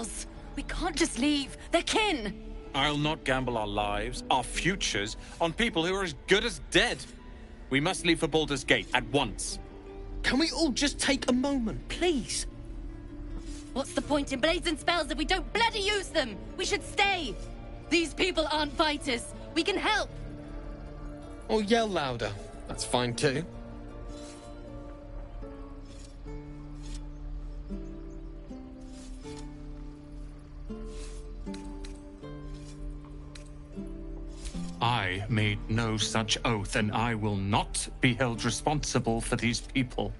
spells! We can't just leave. They're kin! I'll not gamble our lives, our futures, on people who are as good as dead. We must leave for Baldur's Gate at once. Can we all just take a moment, please? What's the point in blazing spells if we don't bloody use them? We should stay! These people aren't fighters. We can help! Or yell louder. That's fine too. I made no such oath, and I will not be held responsible for these people.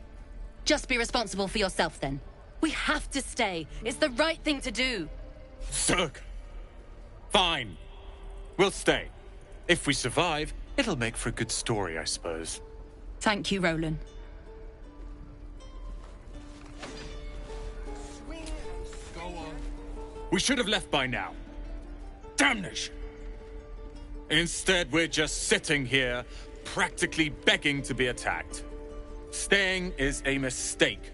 Just be responsible for yourself, then. We have to stay. It's the right thing to do. Zerg! Fine. We'll stay. If we survive, it'll make for a good story, I suppose. Thank you, Roland. Go on. We should have left by now. Damnation! Instead, we're just sitting here, practically begging to be attacked. Staying is a mistake.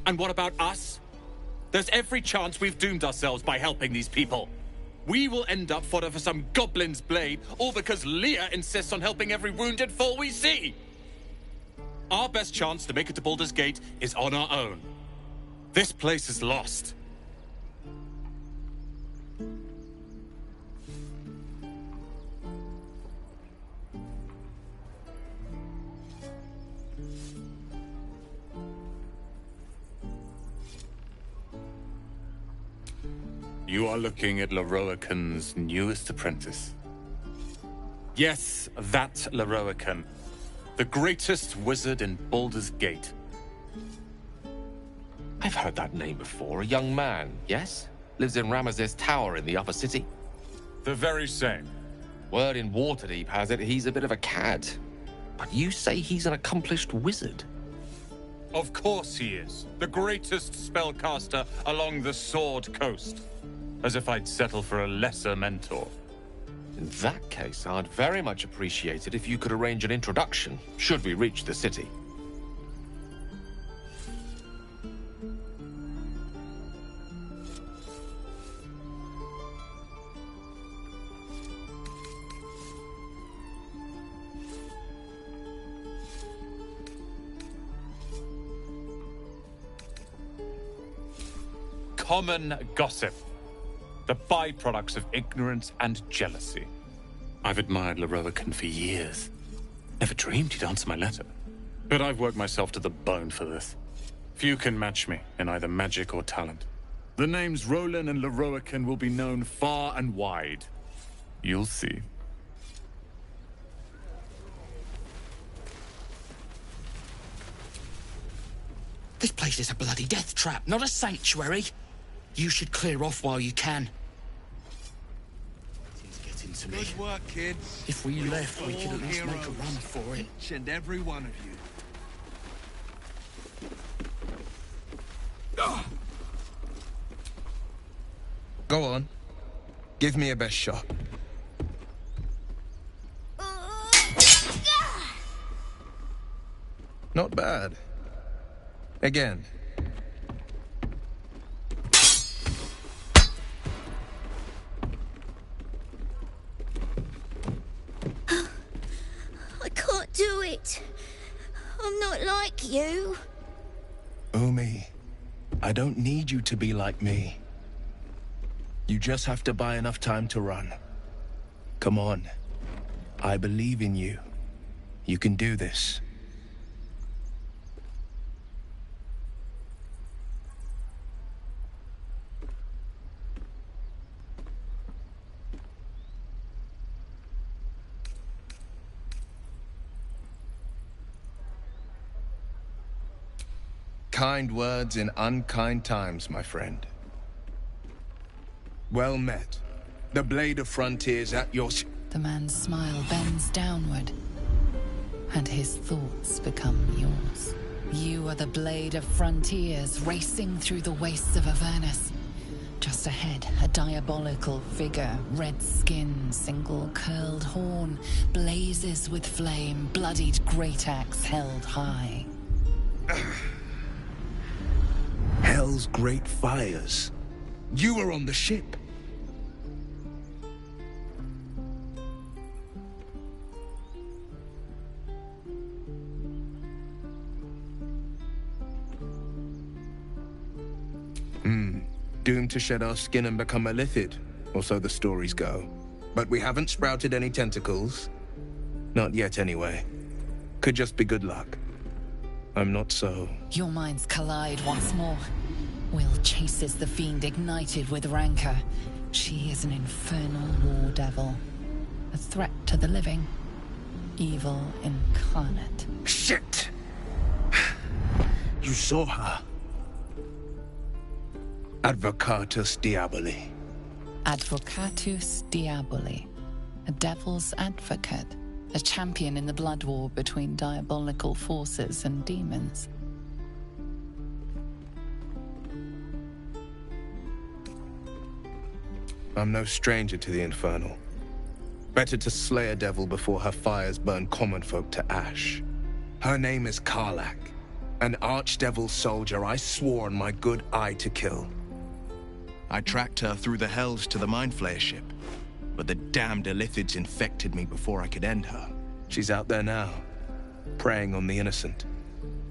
And what about us? There's every chance we've doomed ourselves by helping these people. We will end up fodder for some goblin's blade, all because Leah insists on helping every wounded foe we see. Our best chance to make it to Baldur's Gate is on our own. This place is lost. You are looking at Lorroakan's newest apprentice. Yes, that Lorroakan. The greatest wizard in Baldur's Gate. I've heard that name before. A young man, yes? Lives in Ramazes Tower in the upper city. The very same. Word in Waterdeep has it he's a bit of a cad. But you say he's an accomplished wizard. Of course he is. The greatest spellcaster along the Sword Coast. As if I'd settle for a lesser mentor. In that case, I'd very much appreciate it if you could arrange an introduction, should we reach the city. Common gossip. The byproducts of ignorance and jealousy. I've admired Lorroakan for years. Never dreamed he'd answer my letter. But I've worked myself to the bone for this. Few can match me in either magic or talent. The names Roland and Lorroakan will be known far and wide. You'll see. This place is a bloody death trap, not a sanctuary. You should clear off while you can. It's getting to me. Good work, kids. If we left, we could at least make a run for it. Each and every one of you. Go on. Give me a best shot. Not bad. Again. I can't do it. I'm not like you. Umi, I don't need you to be like me. You just have to buy enough time to run. Come on. I believe in you. You can do this. Kind words in unkind times, my friend. Well met. The Blade of Frontiers at your... The man's smile bends downward, and his thoughts become yours. You are the Blade of Frontiers racing through the wastes of Avernus. Just ahead, a diabolical figure, red skin, single curled horn, blazes with flame, bloodied great axe held high. Hell's great fires. You were on the ship. Doomed to shed our skin and become a lithid, or so the stories go. But we haven't sprouted any tentacles. Not yet, anyway. Could just be good luck. I'm not so... Your minds collide once more. Will chases the fiend ignited with rancor. She is an infernal war devil. A threat to the living. Evil incarnate. Shit! You saw her. Advocatus Diaboli. Advocatus Diaboli. A devil's advocate. A champion in the blood war between diabolical forces and demons. I'm no stranger to the Infernal. Better to slay a devil before her fires burn common folk to ash. Her name is Karlach, an archdevil soldier I swore on my good eye to kill. I tracked her through the hells to the Mindflayer ship, but the damned Illithids infected me before I could end her. She's out there now, preying on the innocent.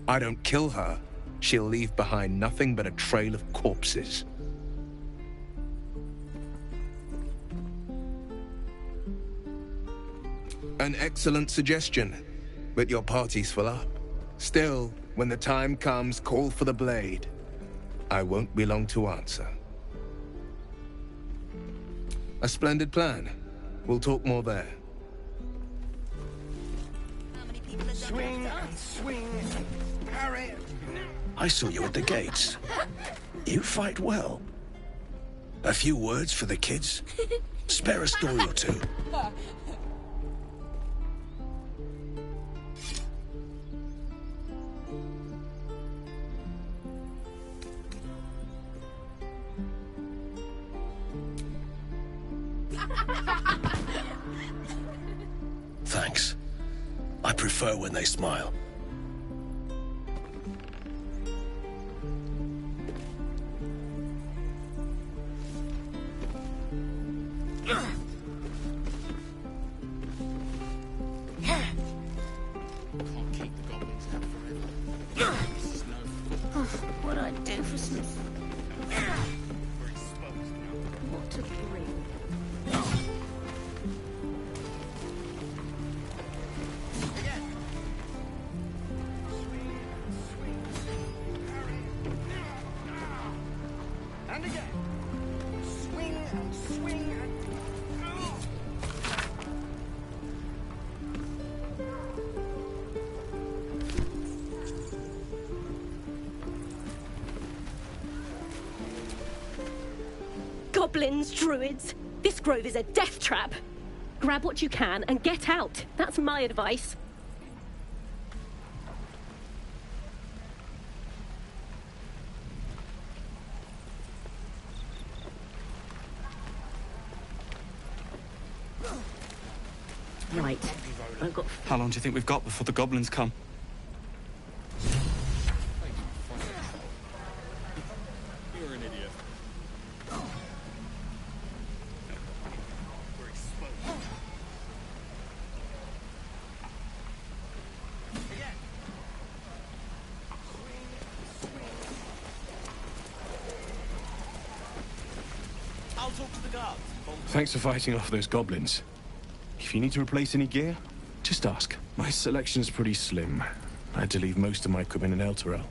I don't kill her, she'll leave behind nothing but a trail of corpses. An excellent suggestion, but your party's full up. Still, when the time comes, call for the blade. I won't be long to answer. A splendid plan. We'll talk more there. Swing and swing and parry. I saw you at the gates. You fight well. A few words for the kids? Spare a story or two. Thanks. I prefer when they smile. What I'd do for some... What to bring? And again. Swing and swing and... Goblins, druids. This grove is a death trap. Grab what you can and get out. That's my advice. Right. I've got... How long do you think we've got before the goblins come? You're an idiot. I'll talk to the guards. Thanks for fighting off those goblins. If you need to replace any gear, just ask. My selection's pretty slim. I had to leave most of my equipment in Elturel.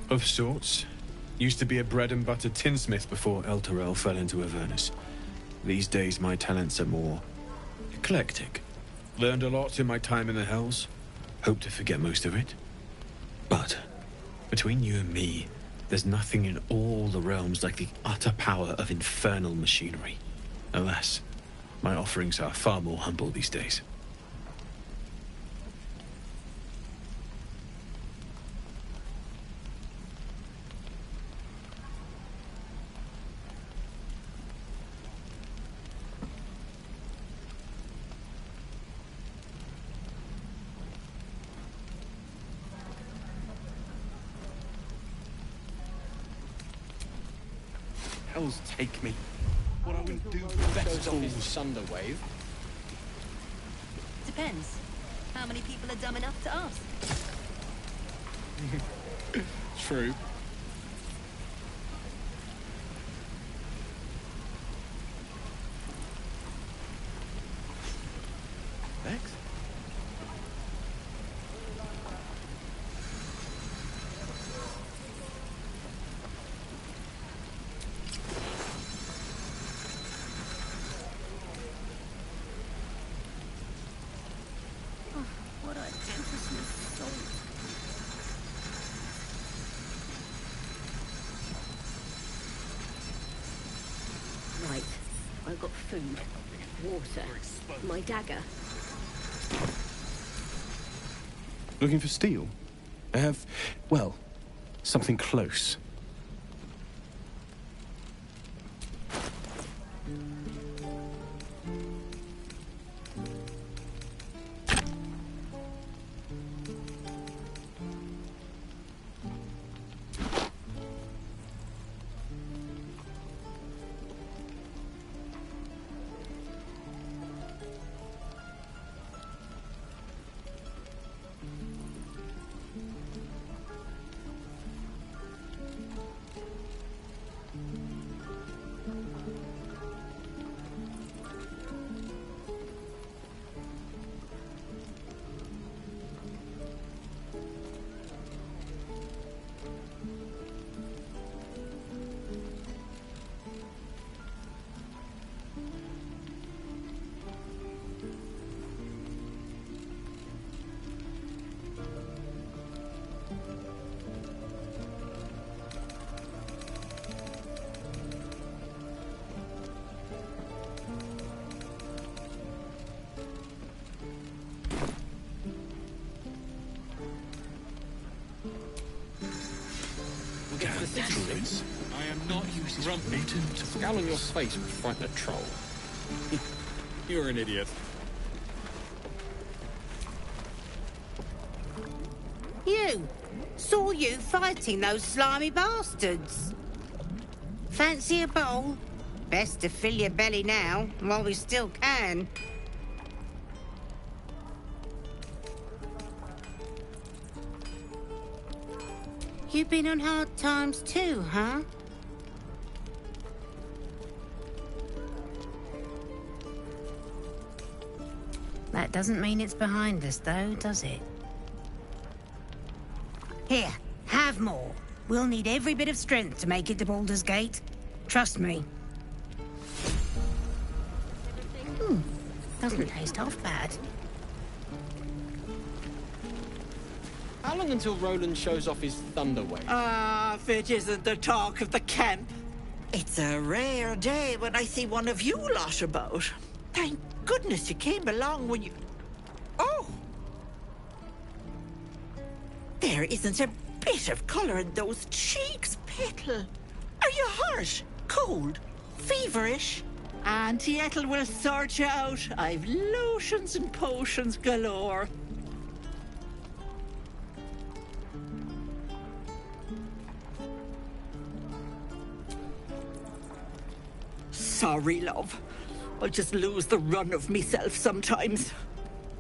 Of sorts. Used to be a bread-and-butter tinsmith before Elturel fell into Avernus. These days, my talents are more eclectic. Learned a lot in my time in the Hells. Hope to forget most of it. But, between you and me, there's nothing in all the realms like the utter power of infernal machinery. Alas, my offerings are far more humble these days. Hells take me. What I wouldn't do for Shows off his festivals. Thunder Wave. Depends. How many people are dumb enough to ask? True. Vex? What a tempest soul. Right. I've got food, water, my dagger. Looking for steel? I have, well, something close. I am not grumpy. The scowl on your face would frighten a troll. You're an idiot. You! Saw you fighting those slimy bastards. Fancy a bowl? Best to fill your belly now, while we still can. You've been on hard times too, huh? That doesn't mean it's behind us, though, does it? Here, have more. We'll need every bit of strength to make it to Baldur's Gate. Trust me. Doesn't taste half bad. How long until Roland shows off his Thunder Wave? If it isn't the talk of the camp. It's a rare day when I see one of you lot about. Thank goodness you came along when you... Oh! There isn't a bit of colour in those cheeks, Petal. Are you hurt? Cold? Feverish? Auntie Ethel will sort you out. I've lotions and potions galore. Sorry, love. I just lose the run of myself sometimes.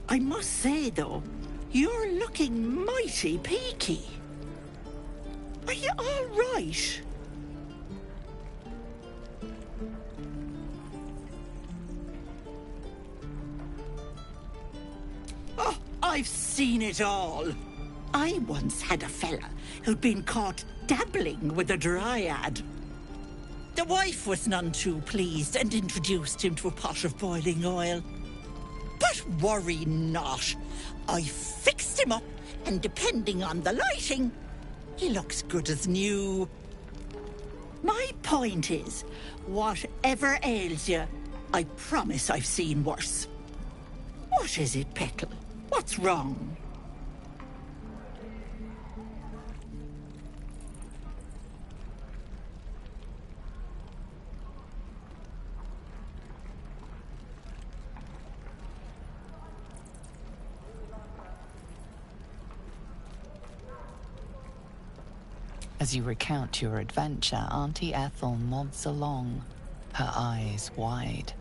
I must say, though, you're looking mighty peaky. Are you all right? Oh, I've seen it all. I once had a fella who'd been caught dabbling with a dryad. The wife was none too pleased and introduced him to a pot of boiling oil. But worry not. I fixed him up, and depending on the lighting, he looks good as new. My point is, whatever ails you, I promise I've seen worse. What is it, Petal? What's wrong? As you recount your adventure, Auntie Ethel nods along, her eyes wide.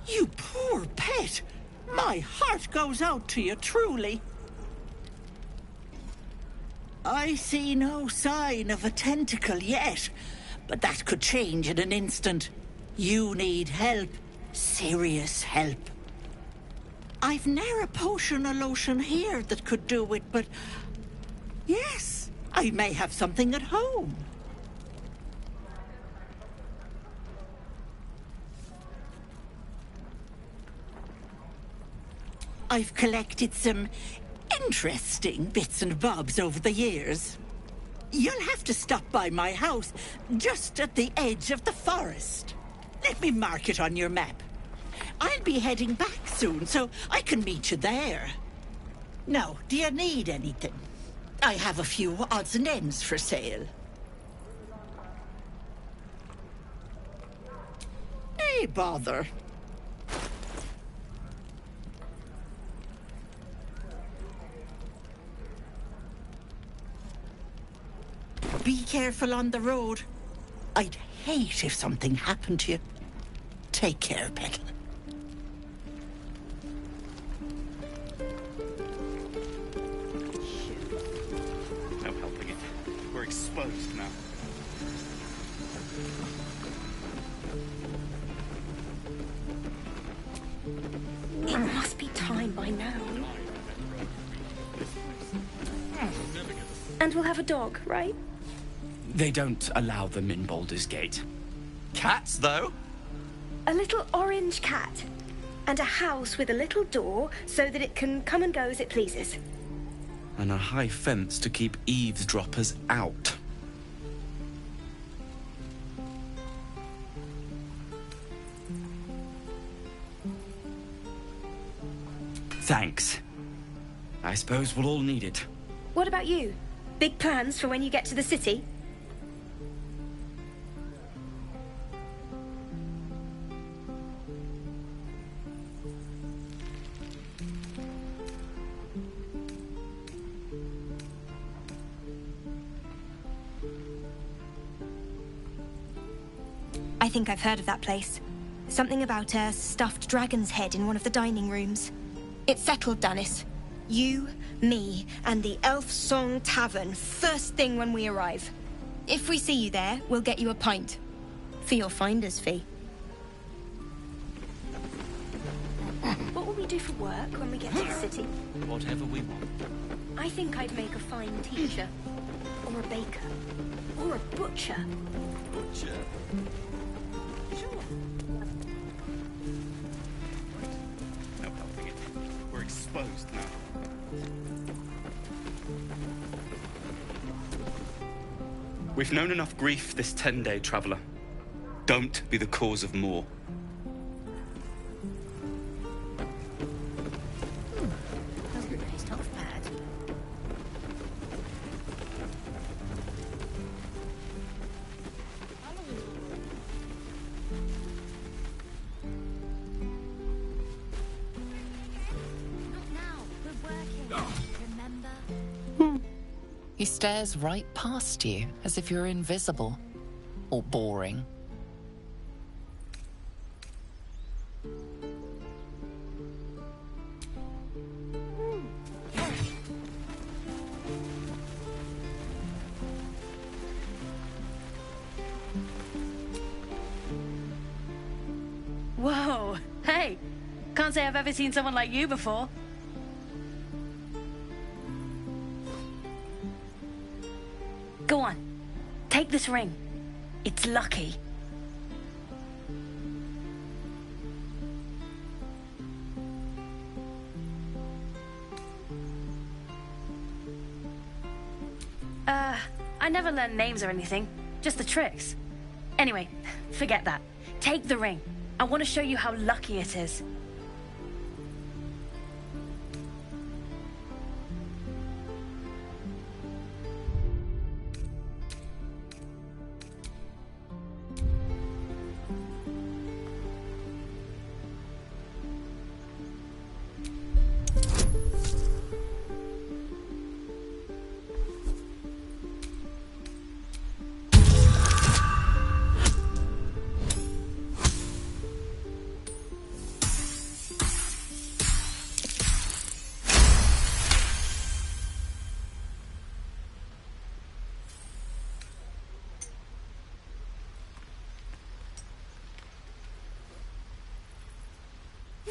You poor pet! My heart goes out to you, truly. I see no sign of a tentacle yet, but that could change in an instant. You need help. Serious help. I've ne'er a potion or lotion here that could do it, but... yes, I may have something at home. I've collected some interesting bits and bobs over the years. You'll have to stop by my house, just at the edge of the forest. Let me mark it on your map. I'll be heading back soon, so I can meet you there. Now, do you need anything? I have a few odds and ends for sale. Hey, bother. Be careful on the road. I'd hate if something happened to you. Take care, Petal. No helping it. We're exposed now. It must be time by now. And we'll have a dog, right? They don't allow them in Baldur's Gate. Cats, though? A little orange cat. And a house with a little door so that it can come and go as it pleases. And a high fence to keep eavesdroppers out. Thanks. I suppose we'll all need it. What about you? Big plans for when you get to the city? I think I've heard of that place. Something about a stuffed dragon's head in one of the dining rooms. It's settled, Danis. You, me, and the Elf Song Tavern first thing when we arrive. If we see you there, we'll get you a pint. For your finder's fee. What will we do for work when we get to the city? Whatever we want. I think I'd make a fine teacher. Or a baker. Or a butcher. Butcher? Sure. No helping it. We're exposed now. We've known enough grief this 10-day traveler. Don't be the cause of more. Doesn't taste half bad. Not now. We're working. Remember? He stares right past you, as if you're invisible. Or boring. Whoa! Hey! Can't say I've ever seen someone like you before. Go on. Take this ring. It's lucky. I never learned names or anything. Just the tricks. Anyway, forget that. Take the ring. I want to show you how lucky it is.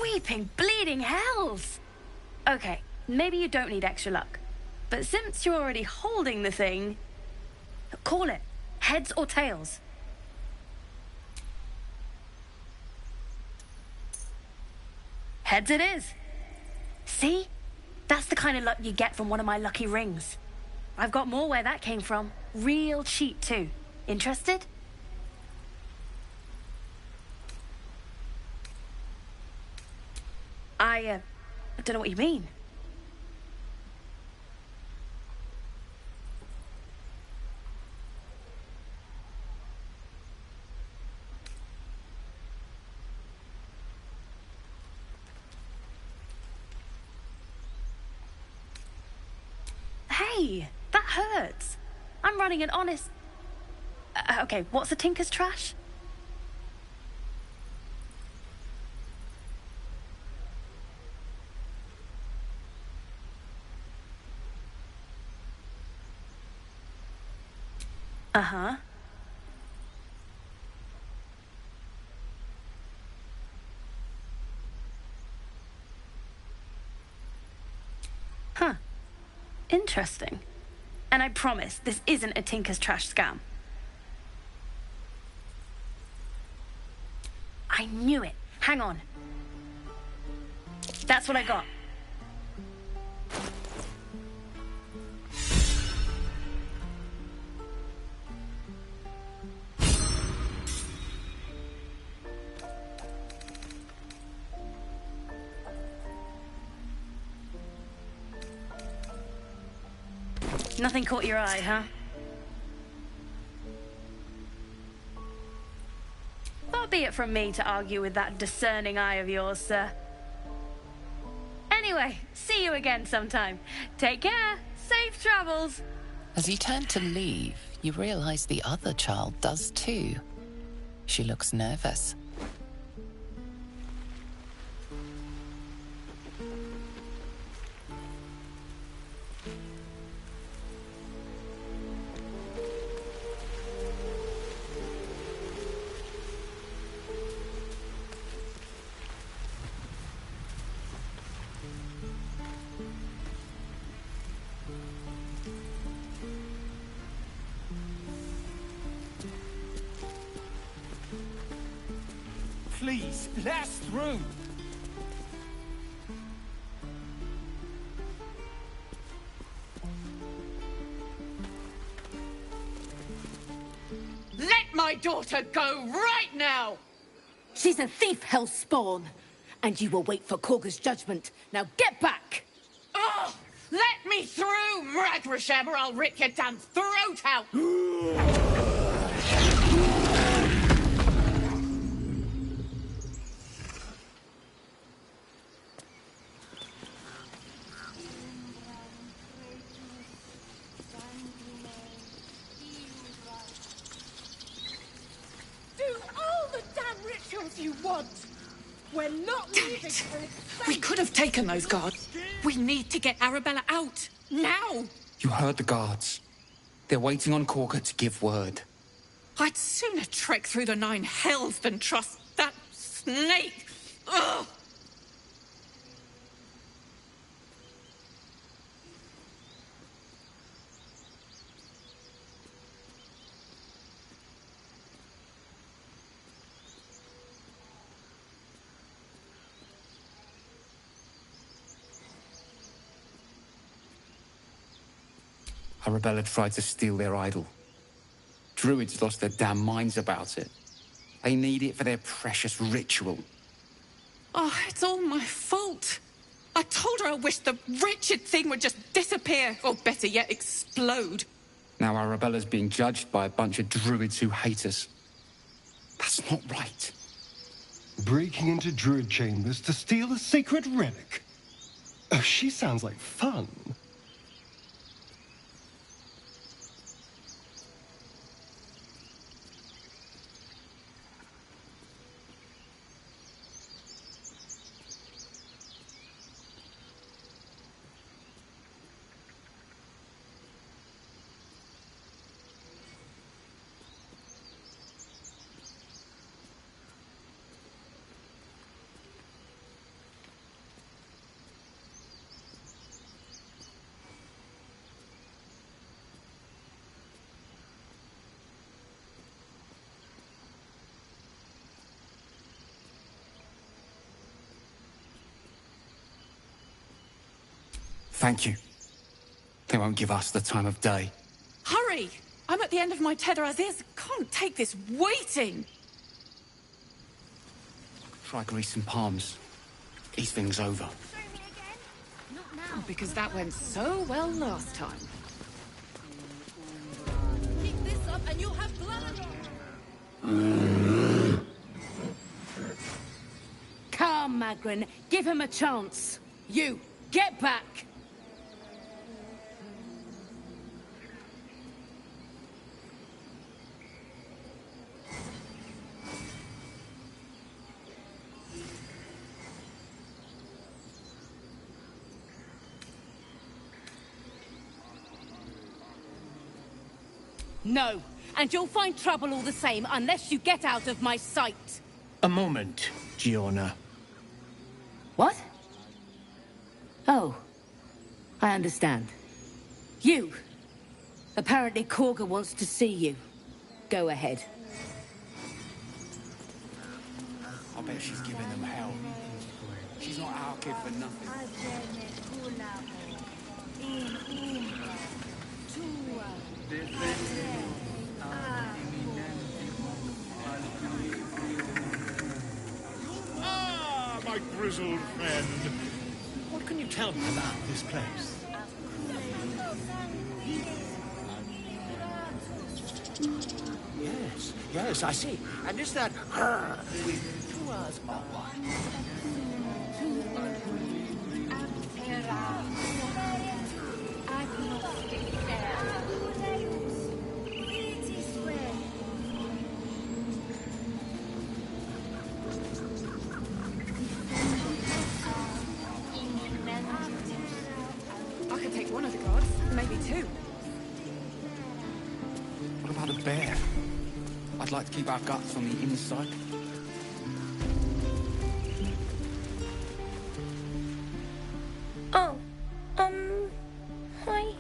Weeping, bleeding hells! Okay, maybe you don't need extra luck. But since you're already holding the thing, call it. Heads or tails? Heads it is. See? That's the kind of luck you get from one of my lucky rings. I've got more where that came from. Real cheap, too. Interested? I don't know what you mean. Hey, that hurts. I'm running an honest... okay, what's a tinker's trash? Uh-huh. Huh. Interesting. And I promise, this isn't a Tinker's Trash scam. I knew it. Hang on. That's what I got. Nothing caught your eye, huh? Far be it from me to argue with that discerning eye of yours, sir. Anyway, see you again sometime. Take care. Safe travels. As you turn to leave, you realize the other child does too. She looks nervous. Please, let us through! Let my daughter go right now! She's a thief, Hellspawn. And you will wait for Korga's judgment. Now get back! Oh, let me through, Mragrasham, or I'll rip your damn throat out! You want. We're not leaving. We could have taken those guards. We need to get Arabella out. Now! You heard the guards. They're waiting on Korga to give word. I'd sooner trek through the 9 hells than trust that snake. Ugh! Arabella tried to steal their idol. Druids lost their damn minds about it. They need it for their precious ritual. Oh, it's all my fault. I told her I wished the wretched thing would just disappear, or better yet, explode. Now Arabella's being judged by a bunch of druids who hate us. That's not right. Breaking into druid chambers to steal a sacred relic. Oh, she sounds like fun. Thank you. They won't give us the time of day. Hurry! I'm at the end of my tether as is. Can't take this waiting. Try grease and palms. Ease things over. Oh, because that went so well last time. Keep this up and you'll have blood. Calm, Magrin. Give him a chance. You, get back. No, and you'll find trouble all the same unless you get out of my sight. A moment, Giona. What? Oh, I understand. You. Apparently Korga wants to see you. Go ahead. I bet she's giving them hell. She's not our kid for nothing. Ah, my grizzled friend. What can you tell me about this place? Yes, I see. And is that her with 2 hours or what? I could take one of the guards, maybe 2. What about a bear? I'd like to keep our guts on the inside. Oh, hi.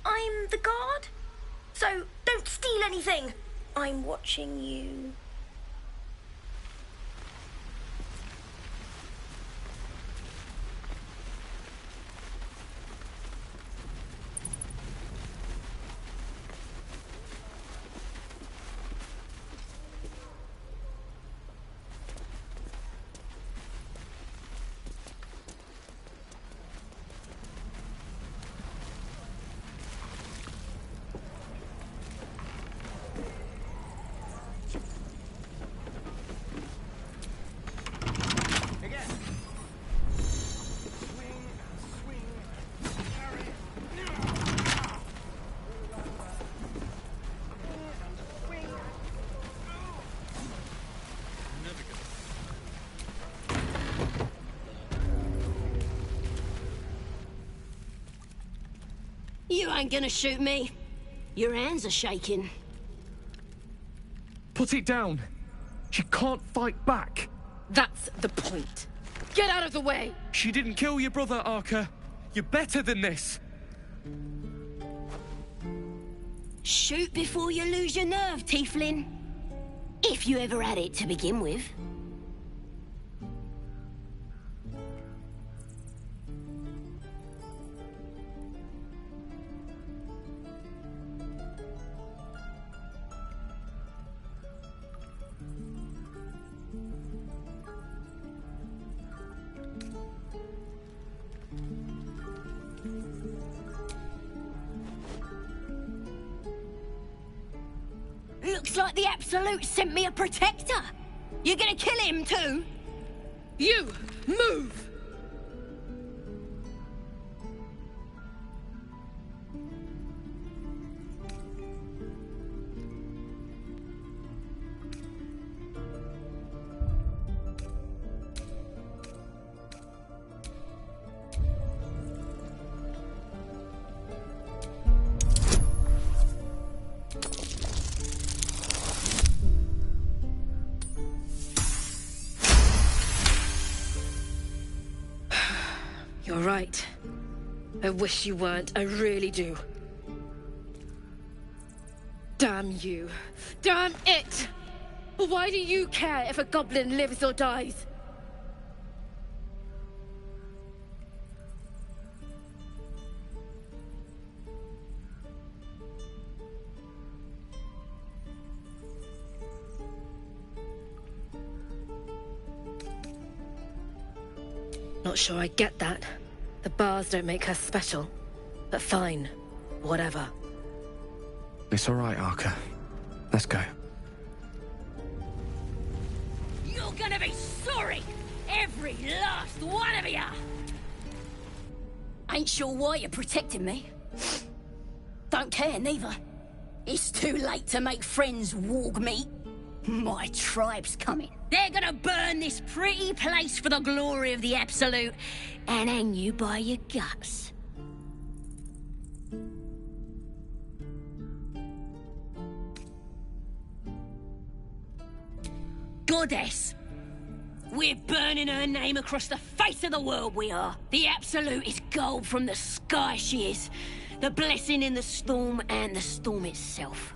I'm the guard. So don't steal anything. I'm watching you. You ain't gonna shoot me. Your hands are shaking. Put it down. She can't fight back. That's the point. Get out of the way! She didn't kill your brother, Arca. You're better than this. Shoot before you lose your nerve, Tiefling. If you ever had it to begin with. Looks like the Absolute sent me a protector. You're gonna kill him too? You, move! You're right. I wish you weren't. I really do. Damn you. Damn it! Why do you care if a goblin lives or dies? Not sure I get that. The bars don't make her special. But fine. Whatever. It's all right, Arca. Let's go. You're gonna be sorry! Every last one of ya! Ain't sure why you're protecting me. Don't care, neither. It's too late to make friends, warg meat. My tribe's coming. They're gonna burn this pretty place for the glory of the Absolute and hang you by your guts. Goddess. We're burning her name across the face of the world, we are. The Absolute is gold from the sky, she is. The blessing in the storm and the storm itself.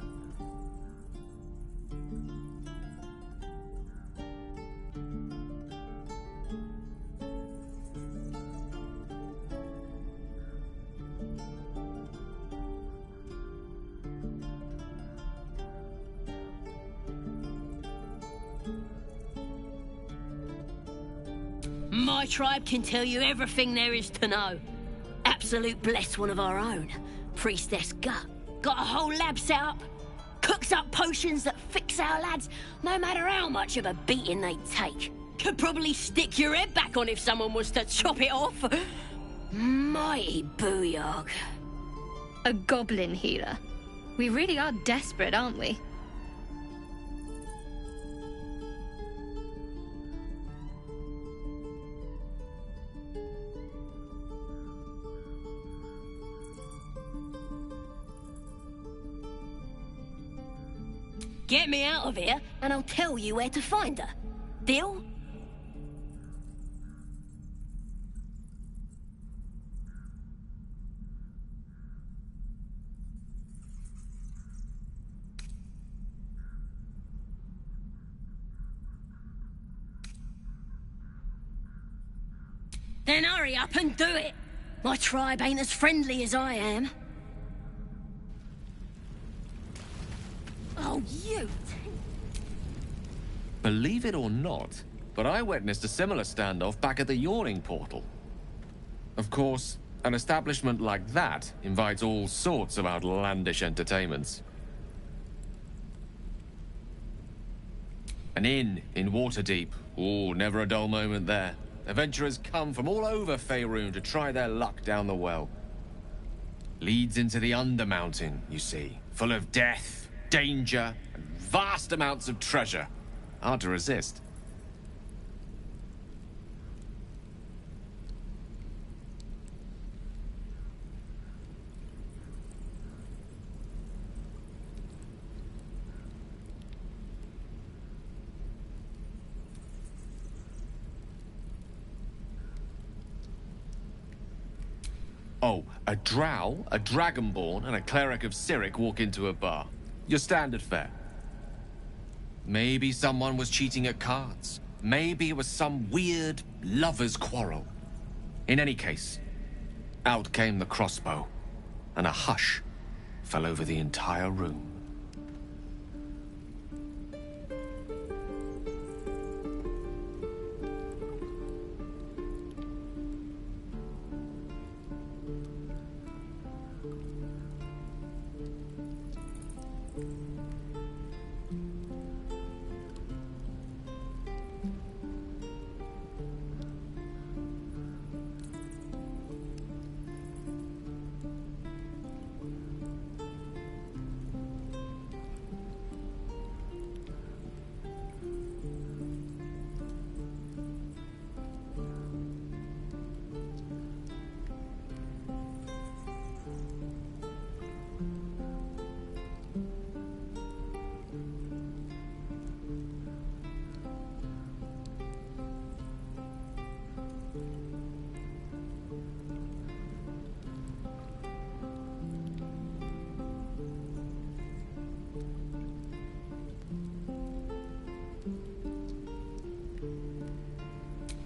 My tribe can tell you everything there is to know. Absolute bless one of our own. Priestess Gut. Got a whole lab set up. Cooks up potions that fix our lads, no matter how much of a beating they take. Could probably stick your head back on if someone was to chop it off. Mighty booyog. A goblin healer. We really are desperate, aren't we? Get me out of here, and I'll tell you where to find her. Deal? Then hurry up and do it. My tribe ain't as friendly as I am. Oh, you... Believe it or not, but I witnessed a similar standoff back at the Yawning Portal. Of course, an establishment like that invites all sorts of outlandish entertainments. An inn in Waterdeep. Oh, never a dull moment there. Adventurers come from all over Faerun to try their luck down the well. Leads into the Undermountain, you see. Full of death, danger, and vast amounts of treasure. Hard to resist. Oh, a drow, a dragonborn, and a cleric of Cyric walk into a bar. Your standard fare. Maybe someone was cheating at cards. Maybe it was some weird lover's quarrel. In any case, out came the crossbow, and a hush fell over the entire room.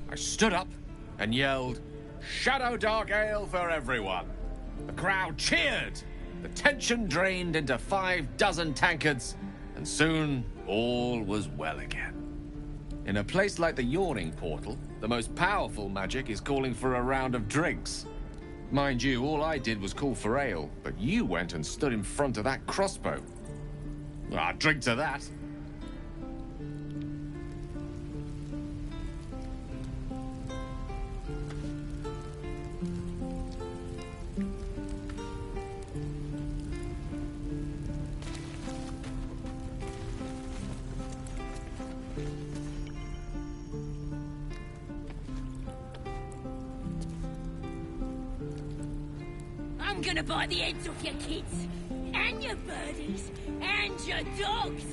I stood up and yelled, "Shadow Dark Ale for everyone!" The crowd cheered. The tension drained into 6 tankards, and soon all was well again. In a place like the Yawning Portal, the most powerful magic is calling for a round of drinks. Mind you, all I did was call for ale, but you went and stood in front of that crossbow. Ah, drink to that. I'm gonna bite the heads off your kids, and your birdies, and your dogs.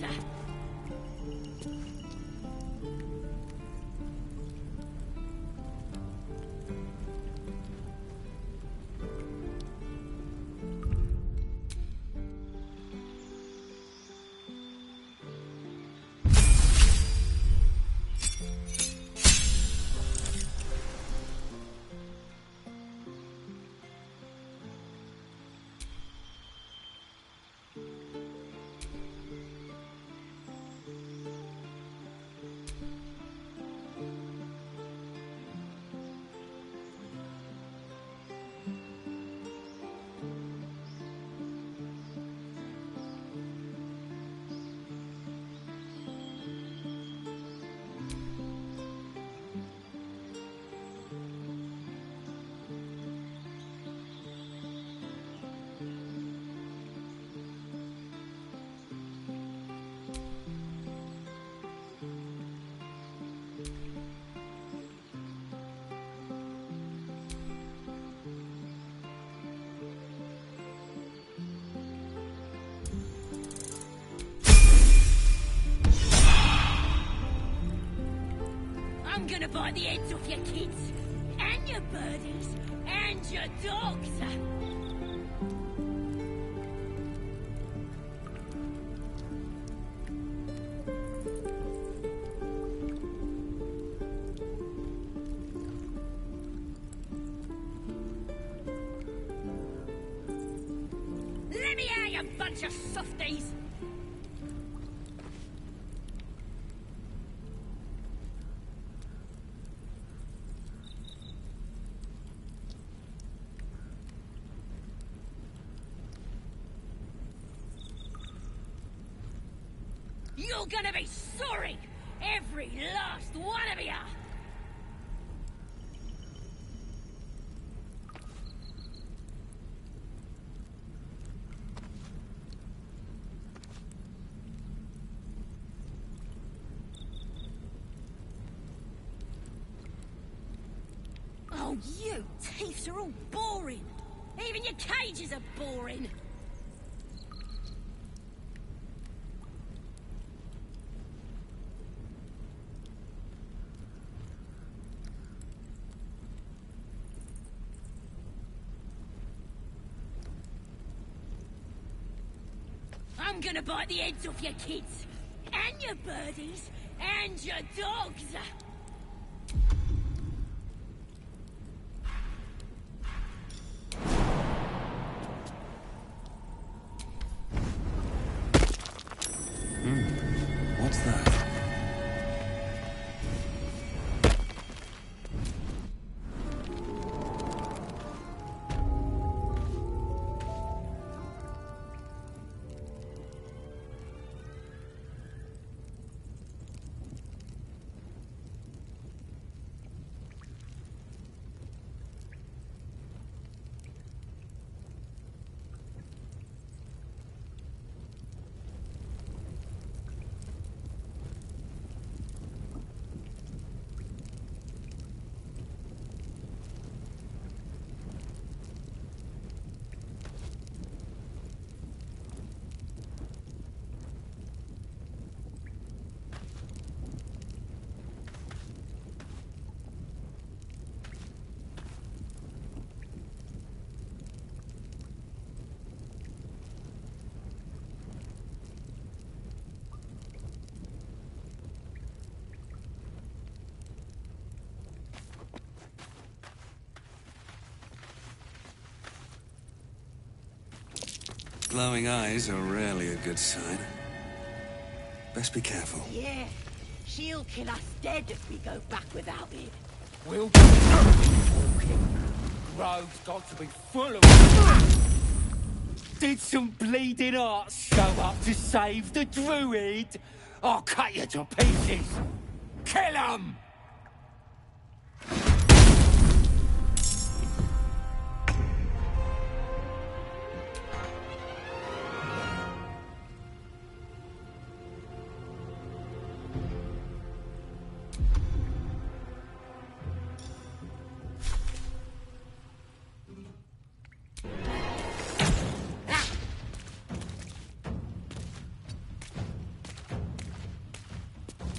I'm gonna bite the heads off your kids, and your birdies, and your dogs. you bunch of softies! You're gonna be sorry! Every last one of you! Oh, you thieves are all boring! Even your cages are boring! I'm gonna bite the heads off your kids, and your birdies, and your dogs! What's that? Glowing eyes are rarely a good sign. Best be careful. Yeah, she'll kill us dead if we go back without it. We'll be talking. Grove's got to be full of... Did some bleeding arts show up to save the druid? I'll cut you to pieces. Kill 'em!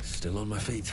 Still on my feet.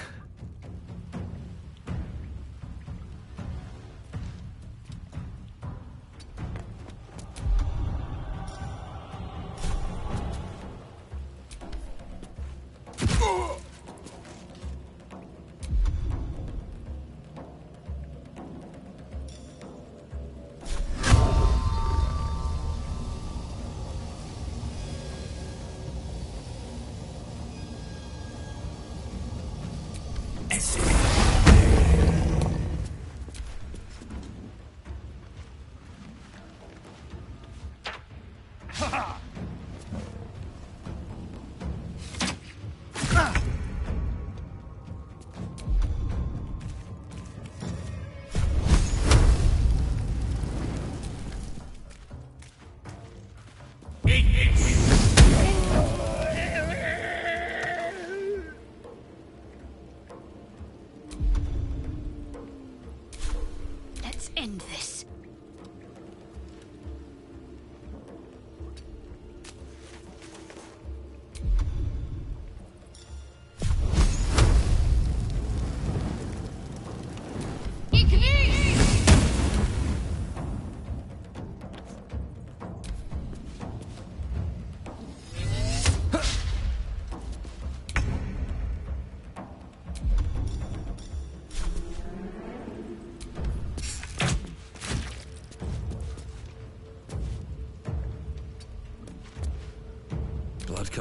Let's end this.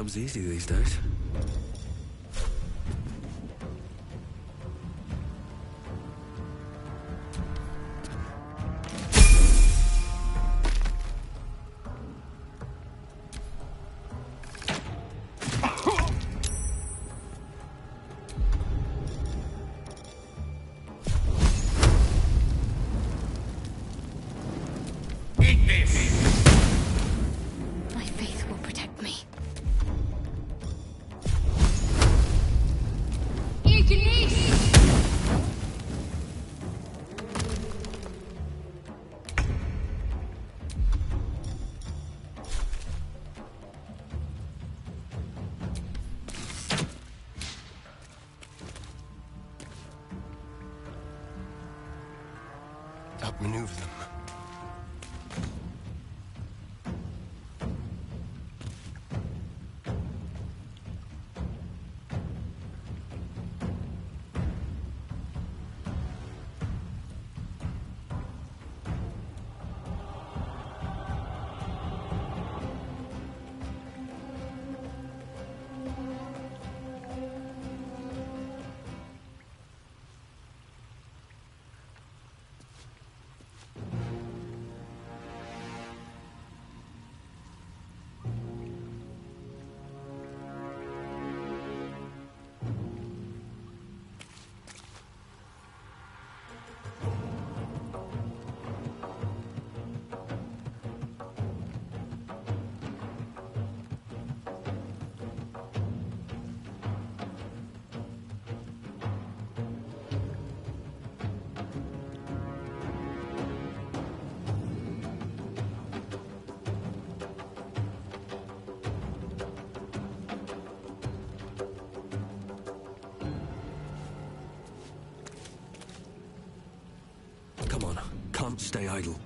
comes easy these days. My faith will protect me. You can eat! Outmaneuver them. Come on, can't stay idle.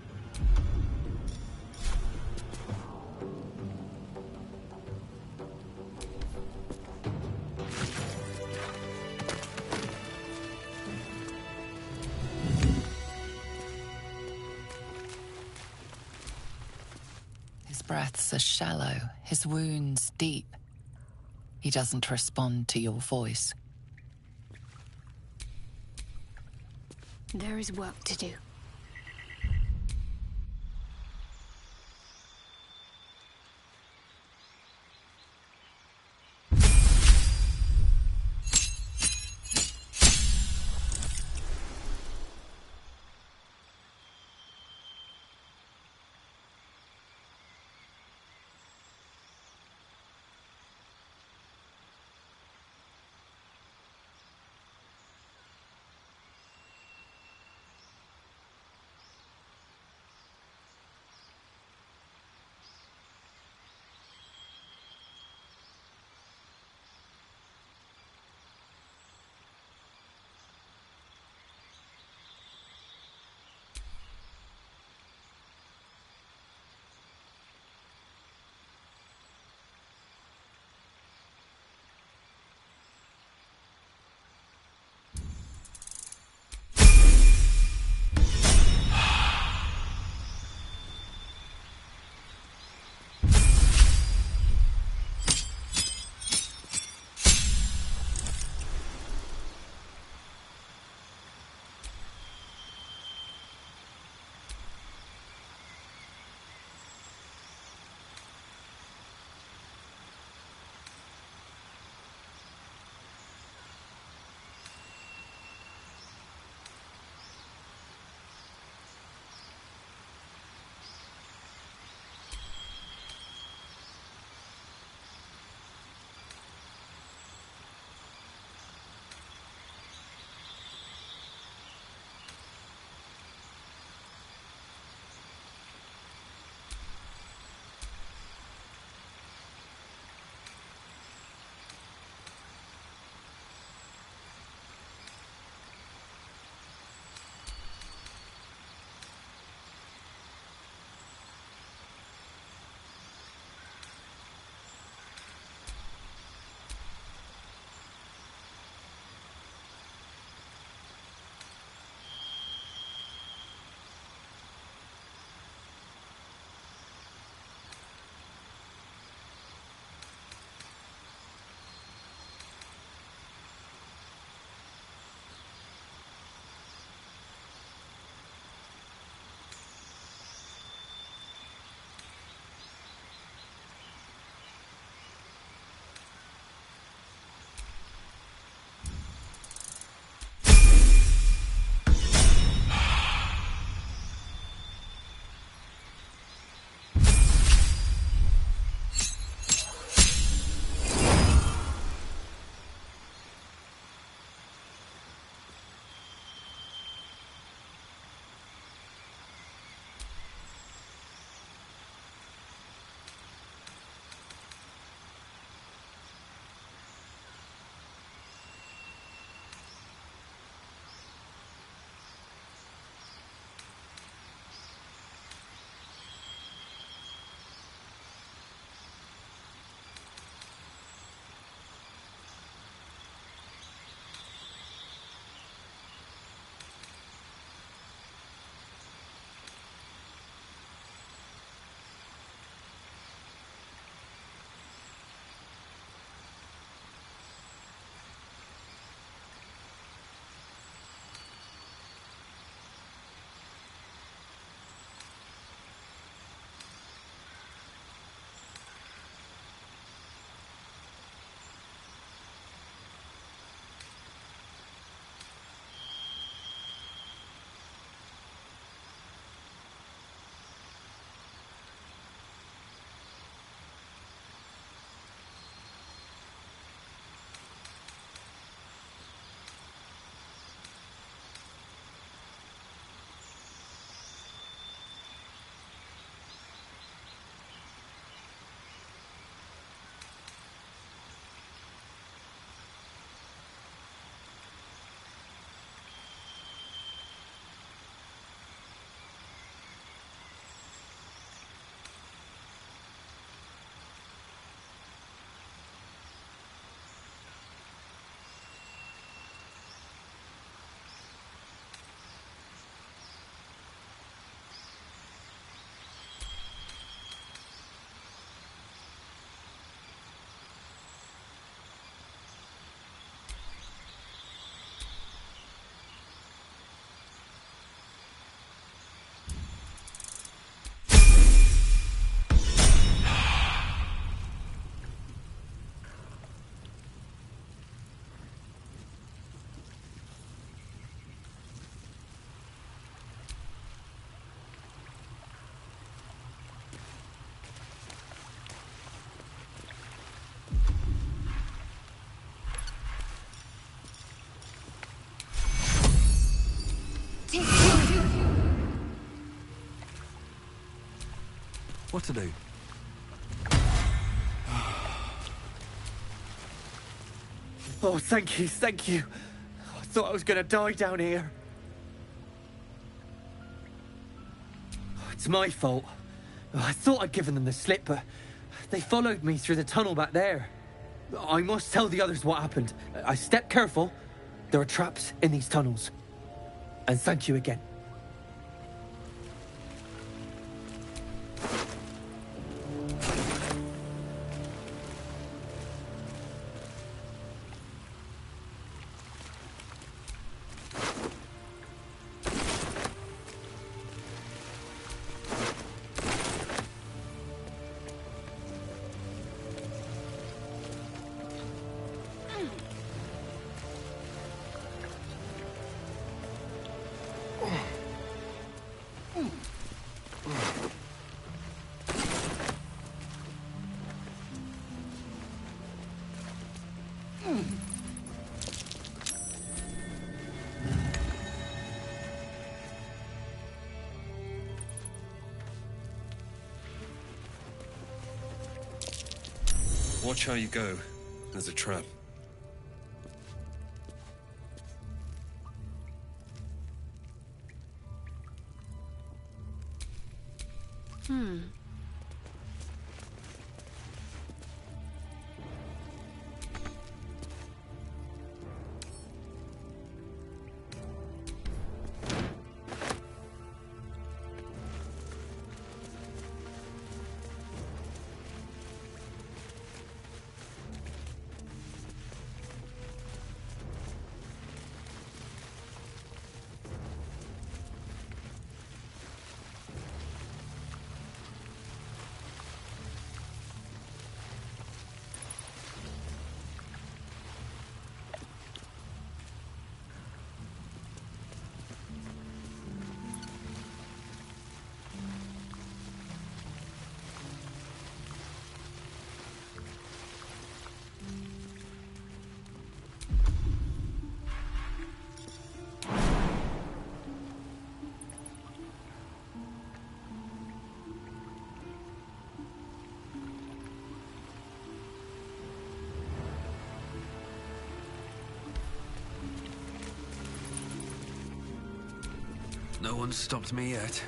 His breaths are shallow, his wounds deep. He doesn't respond to your voice. There is work to do. What to do? Oh, thank you, thank you. I thought I was gonna die down here. It's my fault. I thought I'd given them the slip, but they followed me through the tunnel back there. I must tell the others what happened. I stepped careful. There are traps in these tunnels. And thank you again. Watch how you go. There's a trap. No one's stopped me yet.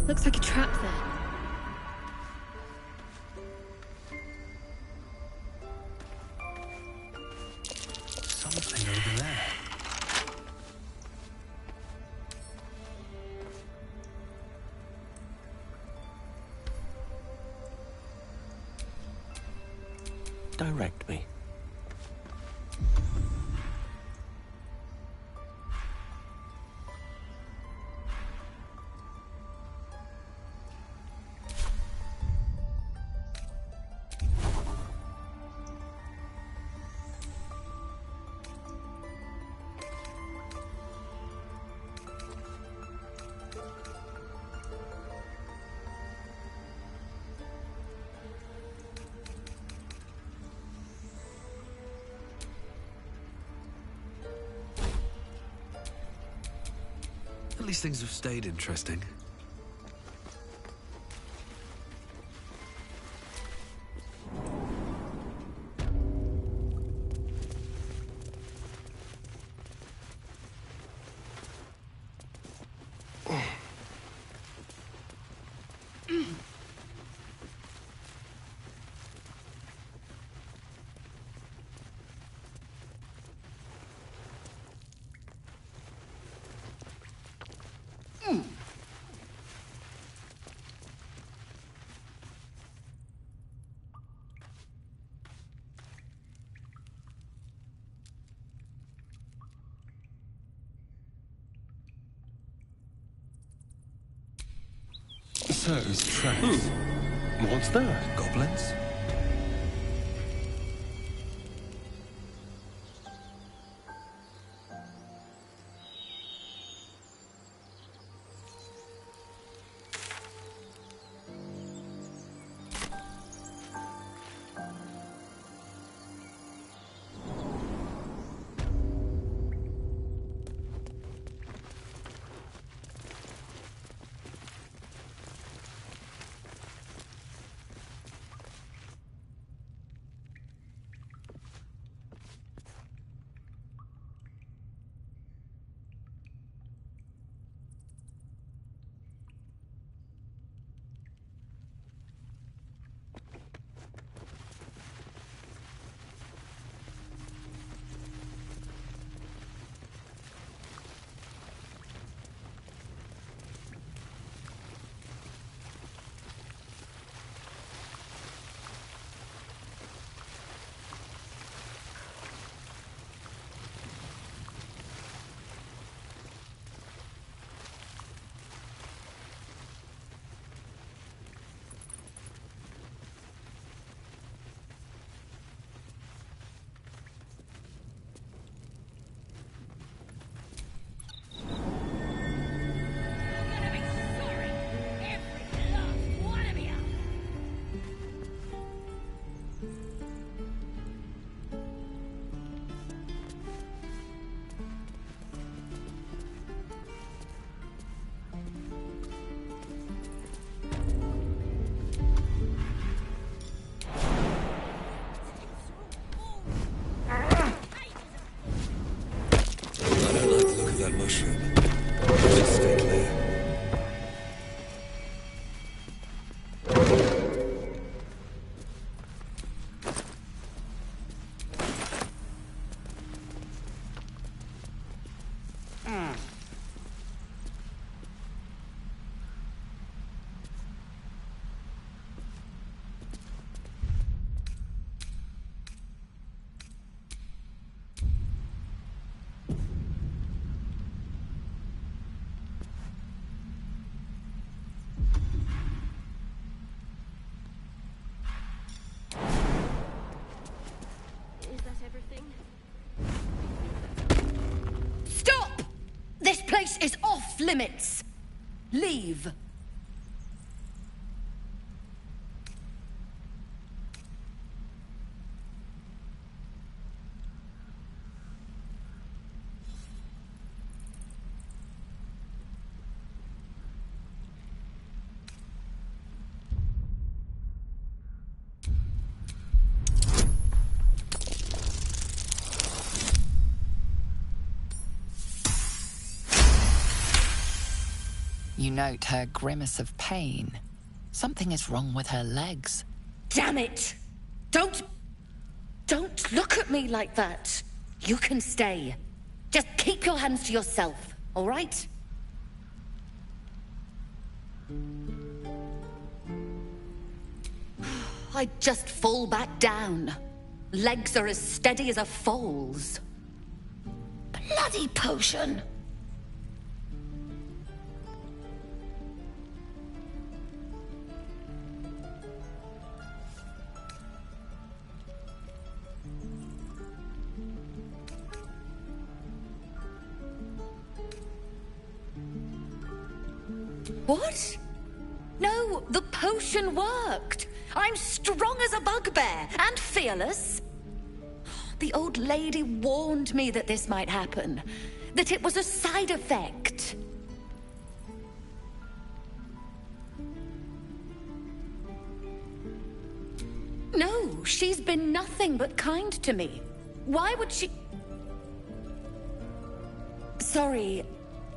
Looks like a trap there. Something over there. Direct me. At least things have stayed interesting. So, tracks. What's that? Goblins? That mushroom. Just stay clear. Stop! This place is off limits. Leave. You note her grimace of pain. Something is wrong with her legs. Damn it! Don't look at me like that. You can stay. Just keep your hands to yourself, all right? I'd just fall back down. Legs are as steady as a foal's. Bloody potion! What? No, the potion worked. I'm strong as a bugbear and fearless. The old lady warned me that this might happen, that it was a side effect. No, she's been nothing but kind to me. Why would she... Sorry,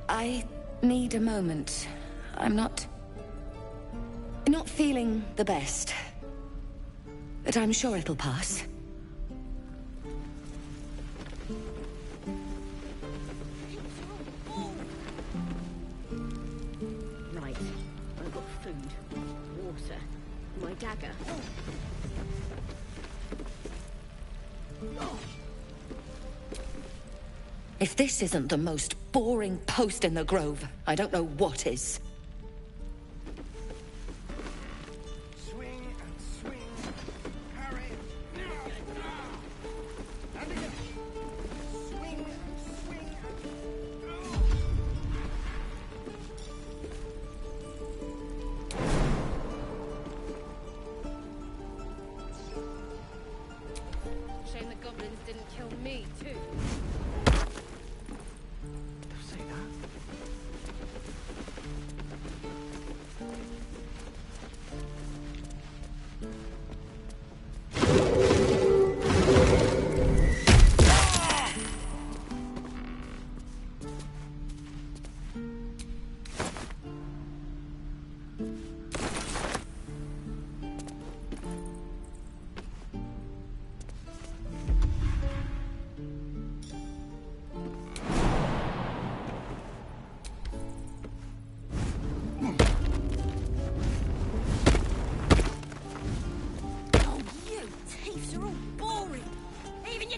I need a moment. I'm not feeling the best. But I'm sure it'll pass. Right. I've got food, water, my dagger. If this isn't the most boring post in the Grove, I don't know what is. Shame the goblins didn't kill me, too.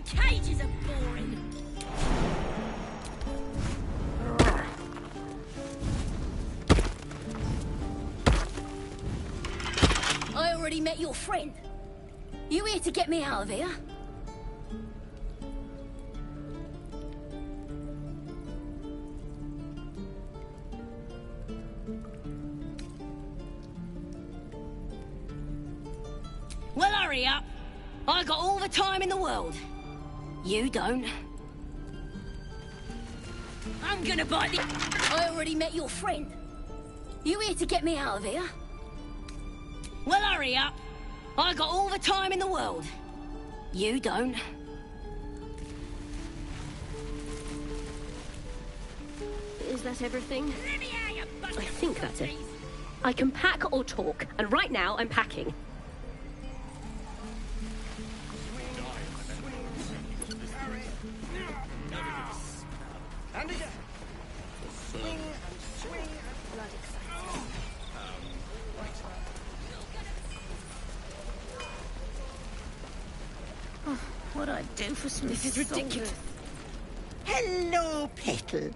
Cages are boring. I already met your friend. You here to get me out of here? Well, hurry up. I got all the time in the world. You don't. I'm gonna bite the... I already met your friend. You here to get me out of here? Well, hurry up. I got all the time in the world. You don't. Is that everything? I think that's it. I can pack or talk, and right now I'm packing. What'd I do for some... This is ridiculous. Hello, Petal.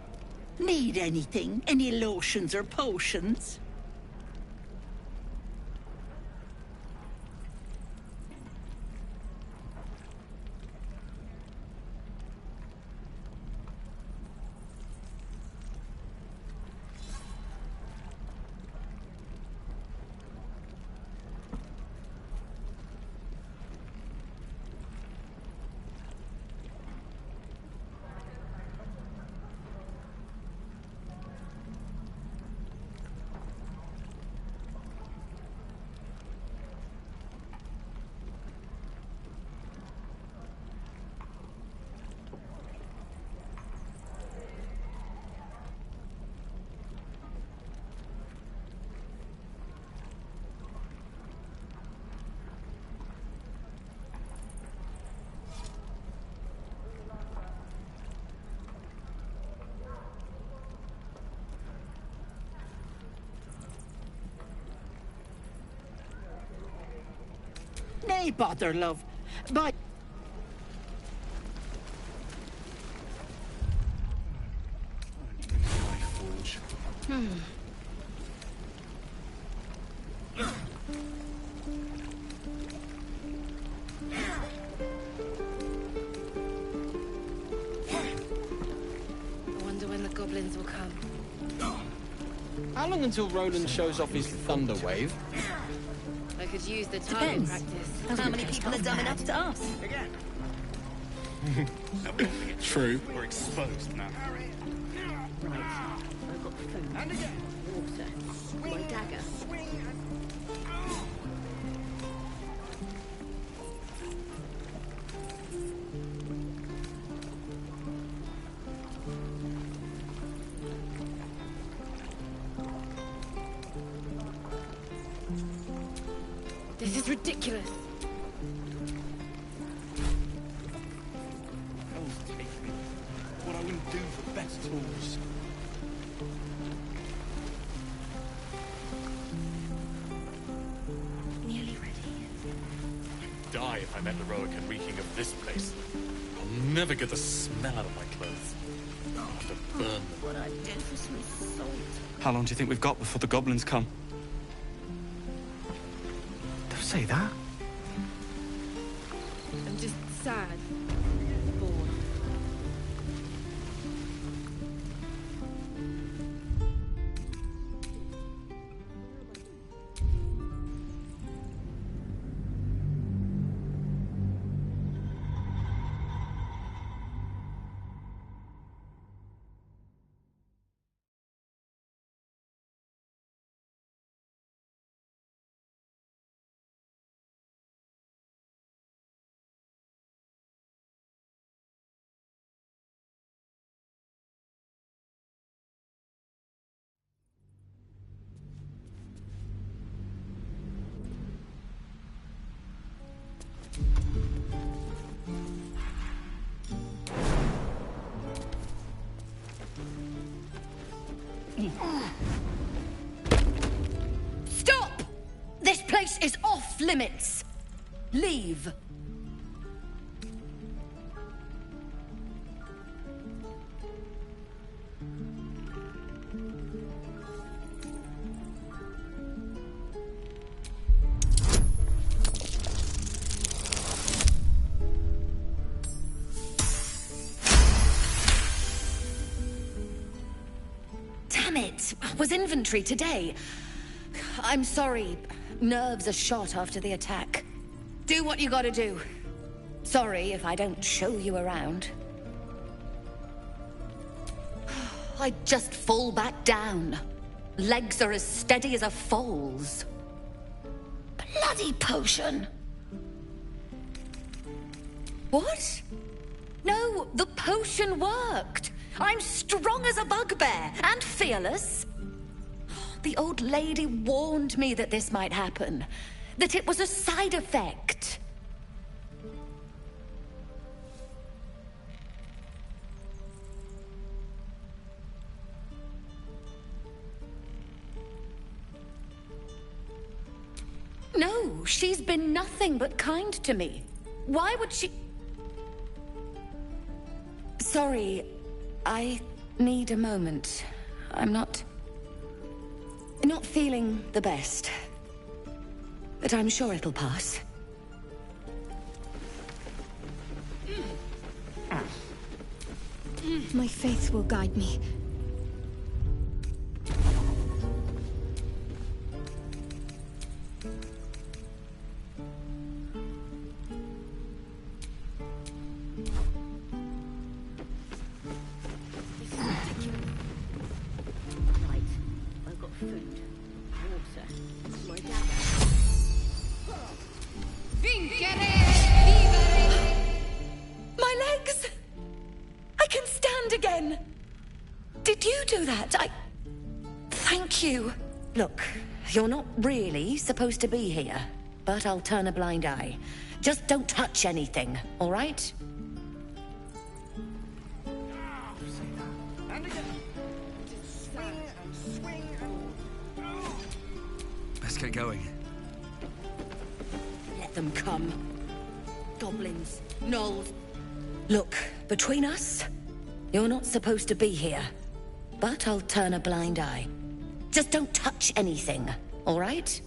Need anything? Any lotions or potions? Nay, bother, love. But I wonder when the goblins will come. How long until Roland shows off his thunder wave? I could use the target practice. How many people are dumb enough to ask? True. We're exposed now. Right. I've got food. And again. Water. My dagger. This is ridiculous. Hell's take me. What I wouldn't do for best tools. Nearly ready. Die if I met Eroica reeking of this place. I'll never get the smell out of my clothes. I'll have to burn them. What I did for some salt. How long do you think we've got before the goblins come? Don't say that. I'm just sad. Bored. Stop! This place is off limits. Leave. Damn it! Was inventory today. I'm sorry. Nerves are shot after the attack. Do what you gotta do. Sorry if I don't show you around. I just fall back down. Legs are as steady as a foal's. Bloody potion! What? No, the potion worked. I'm strong as a bugbear and fearless. The old lady warned me that this might happen, that it was a side effect. No, she's been nothing but kind to me. Why would she... Sorry, I need a moment. I'm not feeling the best. But I'm sure it'll pass. My faith will guide me. Right. I've got food. Water. My dagger. My legs! I can stand again! Did you do that? Thank you. Look, you're not really supposed to be here, but I'll turn a blind eye. Just don't touch anything, all right? Let's get going. Let them come. Goblins, gnolls. Look, between us, you're not supposed to be here. but I'll turn a blind eye. Just don't touch anything, all right?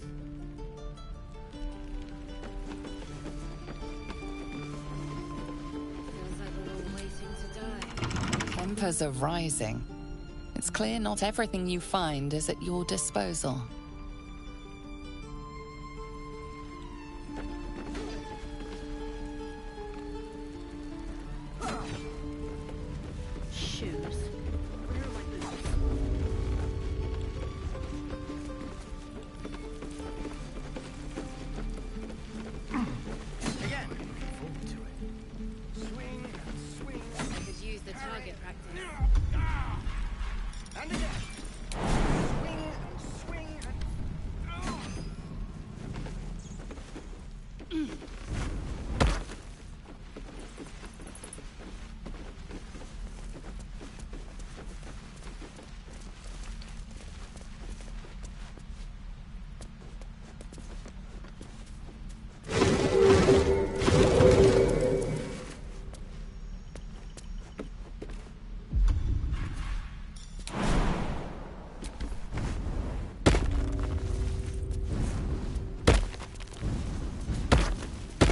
Tempers are rising. It's clear not everything you find is at your disposal. Shoes. Again, looking forward to it. Swing and swing. I could use the target practice. And again. Swing and swing and...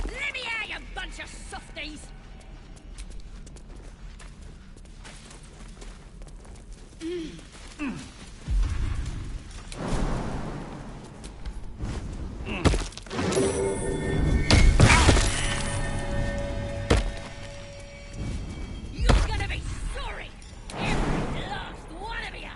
Let me out, you bunch of softies! You're gonna be sorry! Every last one of you!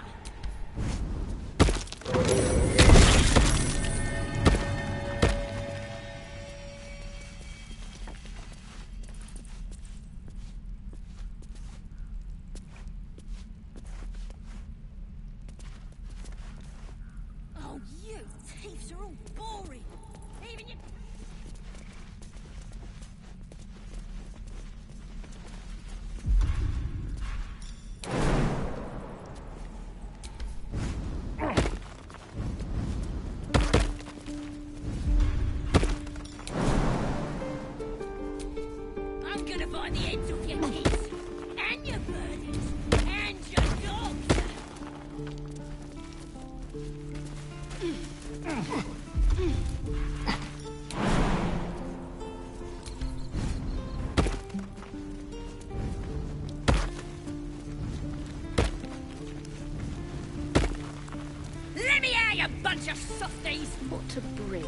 Oh, you thieves are all boring! Even you... I'm gonna find the ends of your keys, and your burdens, and your dogs! Let me out, you bunch of softies! What to bring?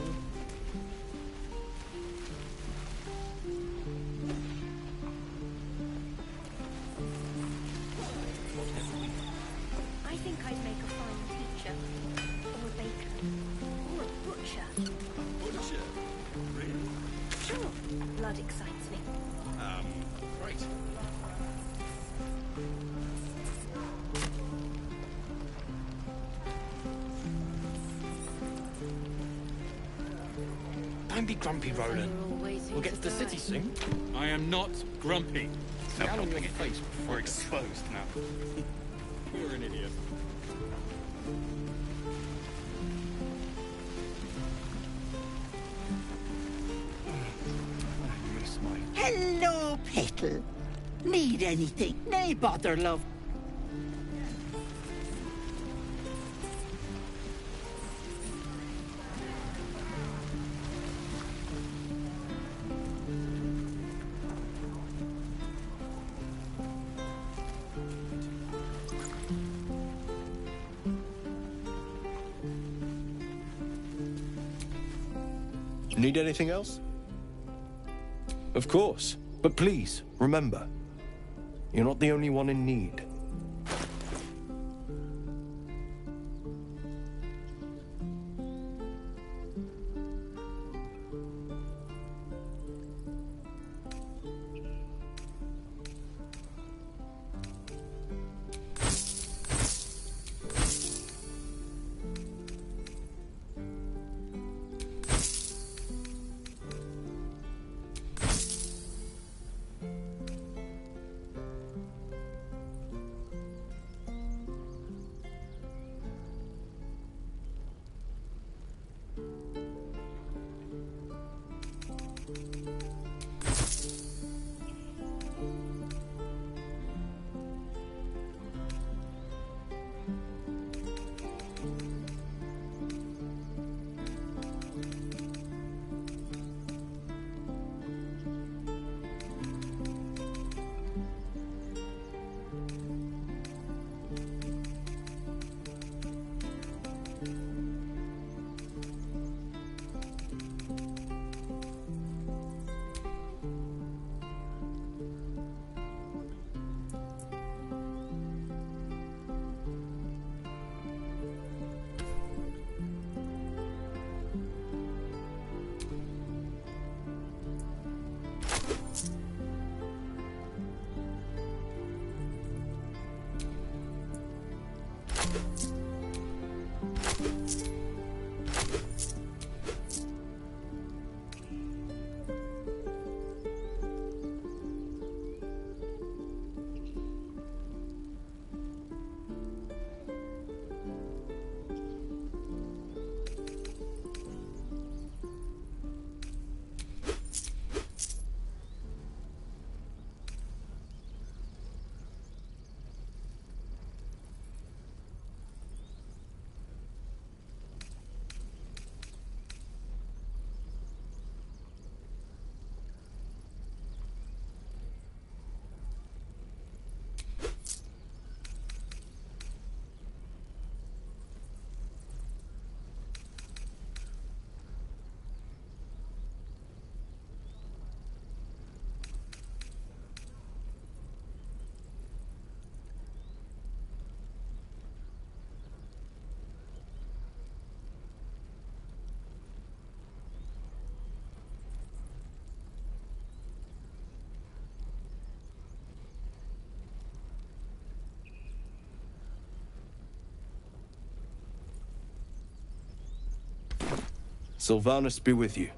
I think I'd make a fine teacher, or a baker, or a butcher. Butcher? Really? Sure, blood excites me. Great. Don't be grumpy, Roland. We'll get to the city soon. I am not grumpy. Scowl on your face before We're it gets exposed now. You're an idiot. Hello, Petal. Need anything? Nay bother, love. Need anything else? Of course. But please, remember, you're not the only one in need. Sylvanus be with you.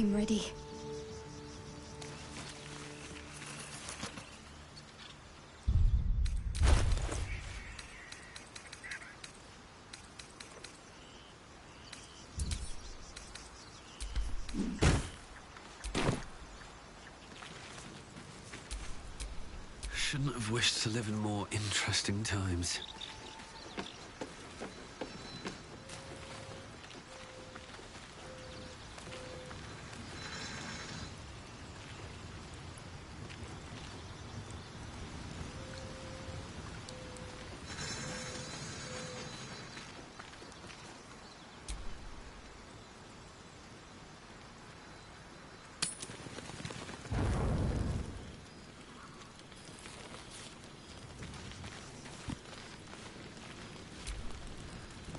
I'm ready. Shouldn't have wished to live in more interesting times.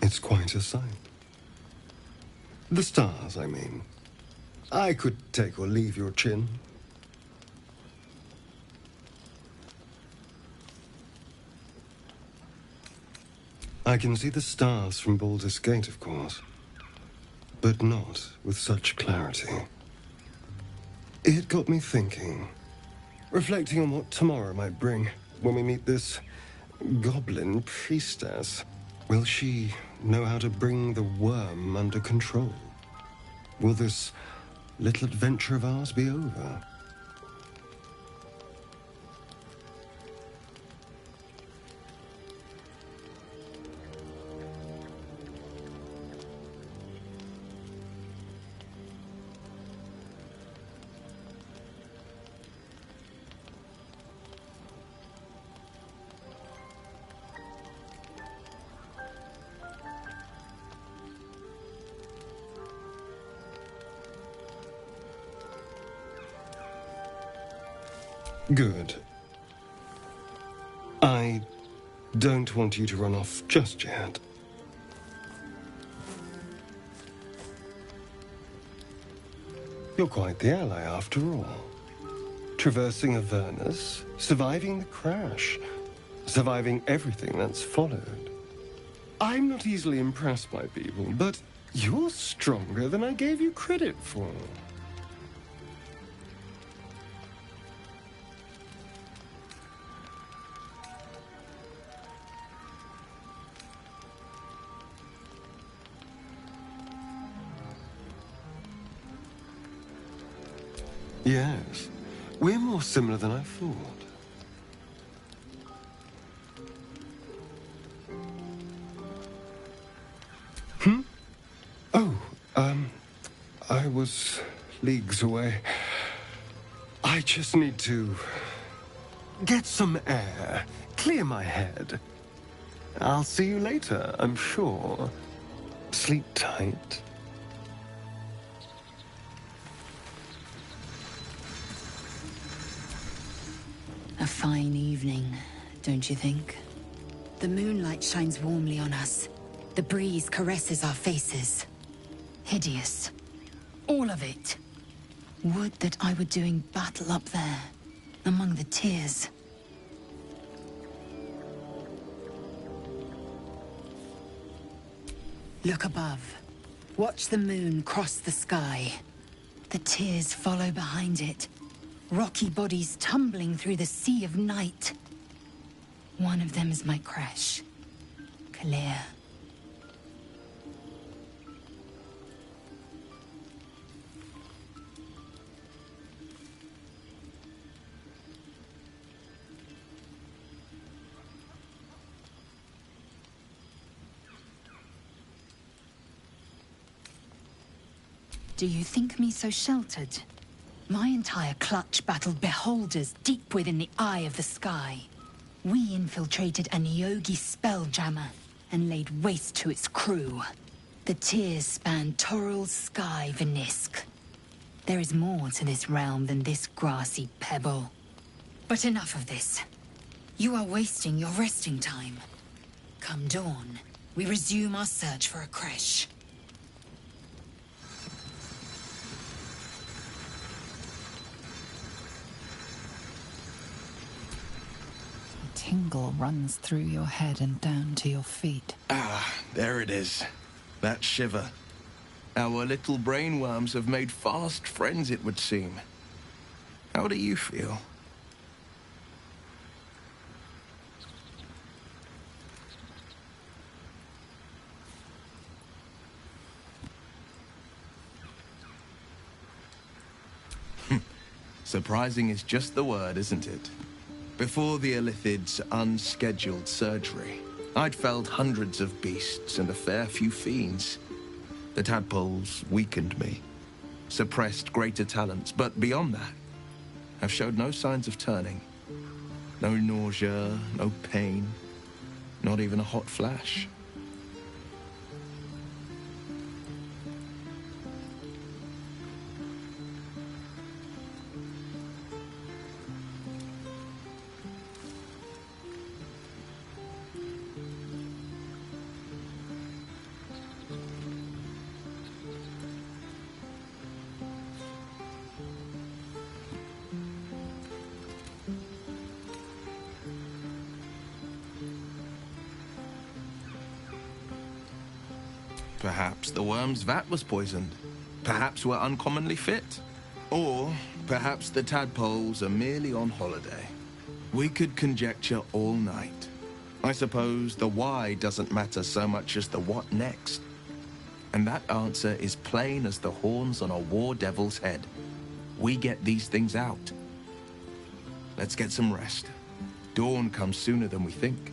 It's quite a sight. The stars, I mean. I could take or leave your chin. I can see the stars from Baldur's Gate, of course, but not with such clarity. It got me thinking, reflecting on what tomorrow might bring when we meet this goblin priestess. Will she know how to bring the worm under control? Will this little adventure of ours be over? Good. I don't want you to run off just yet. You're quite the ally, after all. Traversing Avernus, surviving the crash, surviving everything that's followed. I'm not easily impressed by people, but you're stronger than I gave you credit for. Yes, we're more similar than I thought. Oh, I was leagues away. I just need to get some air, clear my head. I'll see you later, I'm sure. Sleep tight. A fine evening, don't you think? The moonlight shines warmly on us. The breeze caresses our faces. Hideous. All of it. Would that I were doing battle up there, among the tears. Look above. Watch the moon cross the sky. The tears follow behind it. Rocky bodies tumbling through the sea of night. One of them is my crash. Clear. Do you think me so sheltered? My entire clutch battled beholders deep within the eye of the sky. We infiltrated a Neogi spelljammer and laid waste to its crew. The tears spanned Toral's sky, Venisk. There is more to this realm than this grassy pebble. But enough of this. You are wasting your resting time. Come dawn, we resume our search for a creche. Tingle runs through your head and down to your feet. Ah, there it is. That shiver. Our little brainworms have made fast friends, it would seem. How do you feel? Surprising is just the word, isn't it? Before the Illithid's unscheduled surgery, I'd felled hundreds of beasts and a fair few fiends. The tadpoles weakened me, suppressed greater talents, but beyond that, I've showed no signs of turning. No nausea, no pain, not even a hot flash. Perhaps the worm's vat was poisoned. Perhaps we're uncommonly fit. Or perhaps the tadpoles are merely on holiday. We could conjecture all night. I suppose the why doesn't matter so much as the what next. And that answer is plain as the horns on a war devil's head. We get these things out. Let's get some rest. Dawn comes sooner than we think.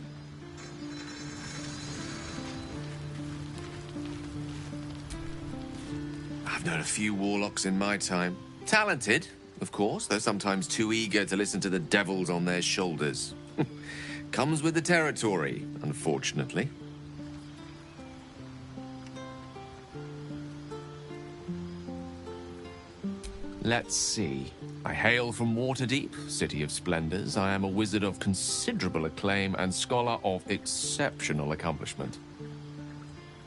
I've known a few warlocks in my time. Talented, of course, though sometimes too eager to listen to the devils on their shoulders. Comes with the territory, unfortunately. Let's see. I hail from Waterdeep, City of Splendors. I am a wizard of considerable acclaim and scholar of exceptional accomplishment.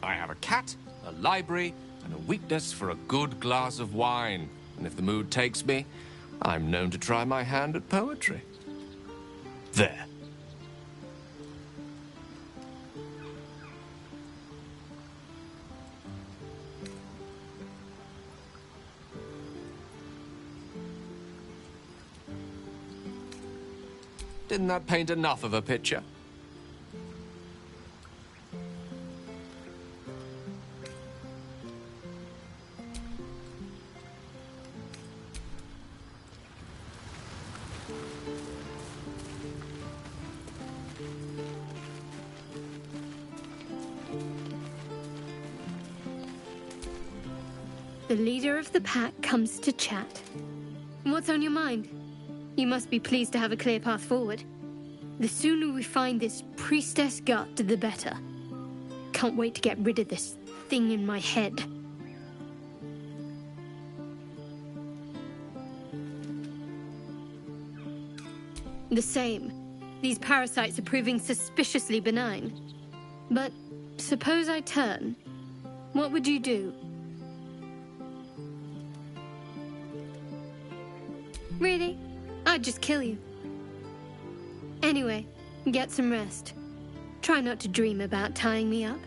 I have a cat, a library, and a weakness for a good glass of wine. And if the mood takes me, I'm known to try my hand at poetry. There. Didn't that paint enough of a picture? The leader of the pack comes to chat. What's on your mind? You must be pleased to have a clear path forward. The sooner we find this priestess gut, the better. Can't wait to get rid of this thing in my head. The same. These parasites are proving suspiciously benign. But suppose I turn. What would you do? Really? I'd just kill you. Anyway, get some rest. Try not to dream about tying me up.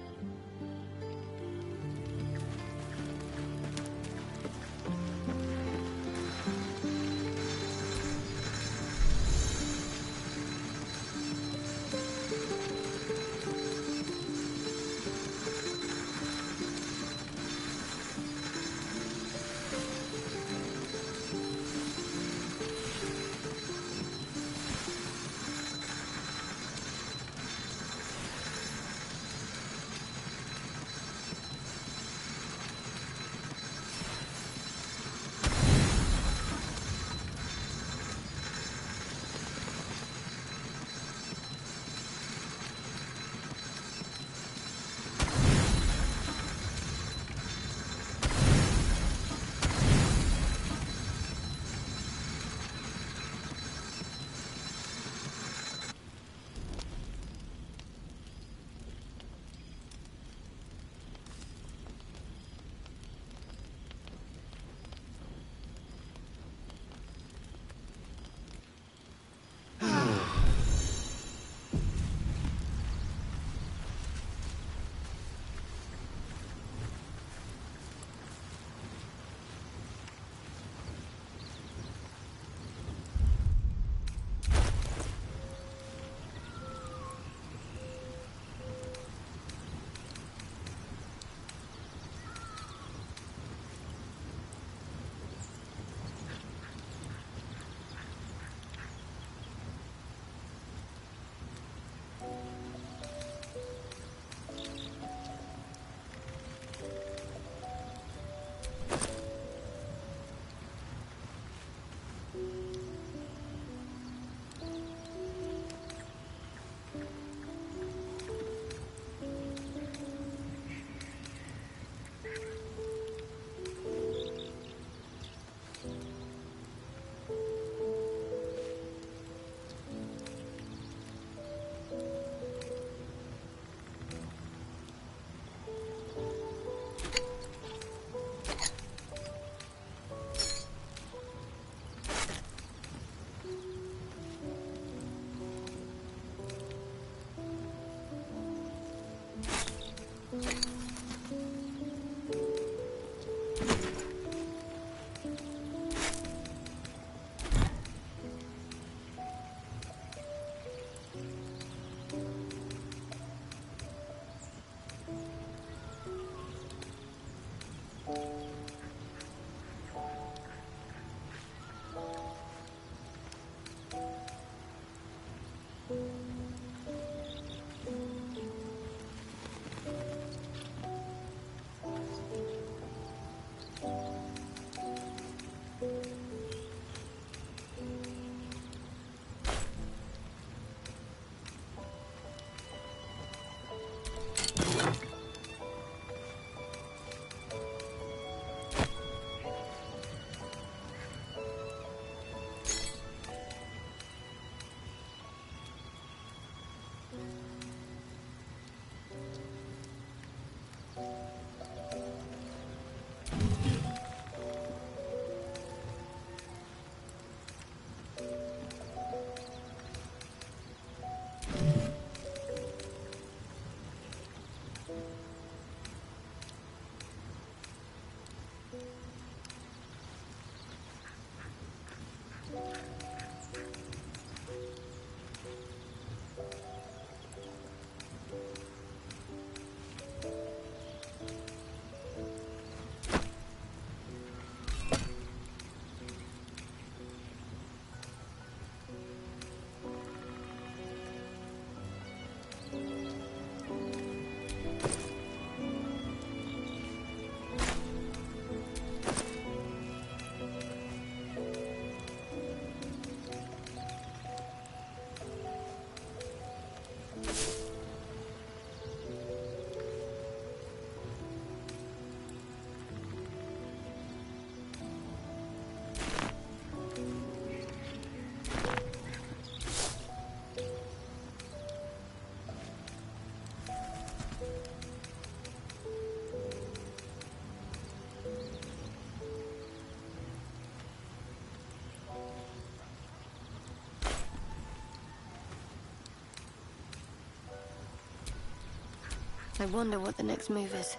I wonder what the next move is.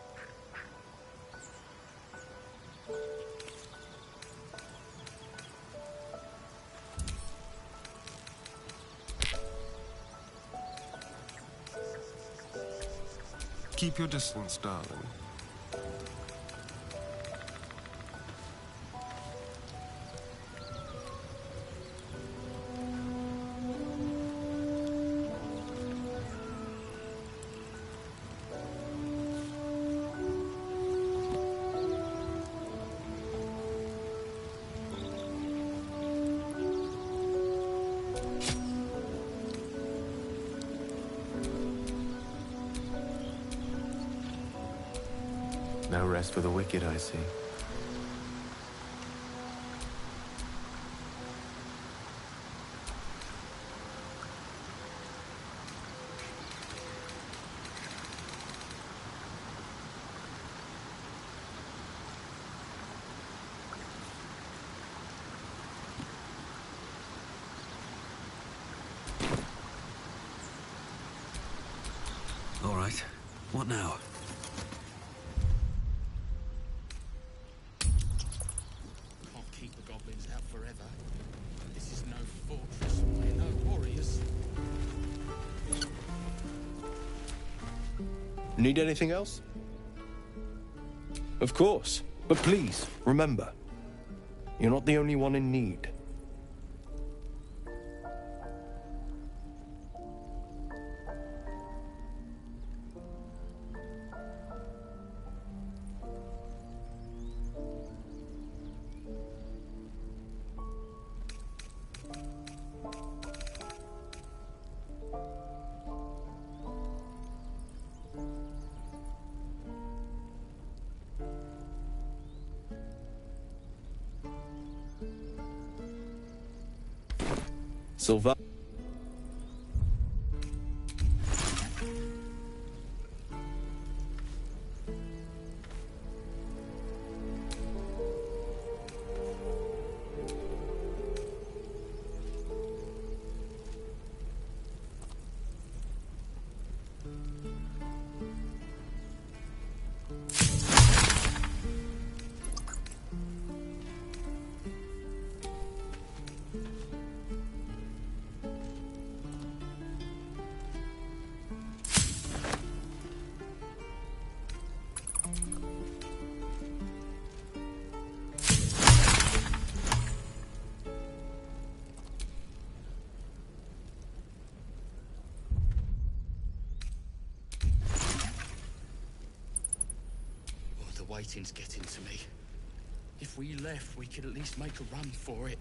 Keep your distance, darling. No rest for the wicked, I see. All right. What now? Can't keep the goblins out forever. This is no fortress. We're no warriors. Need anything else? Of course. But please, remember, you're not the only one in need. Sylva. Waiting's getting to me. If we left, we could at least make a run for it.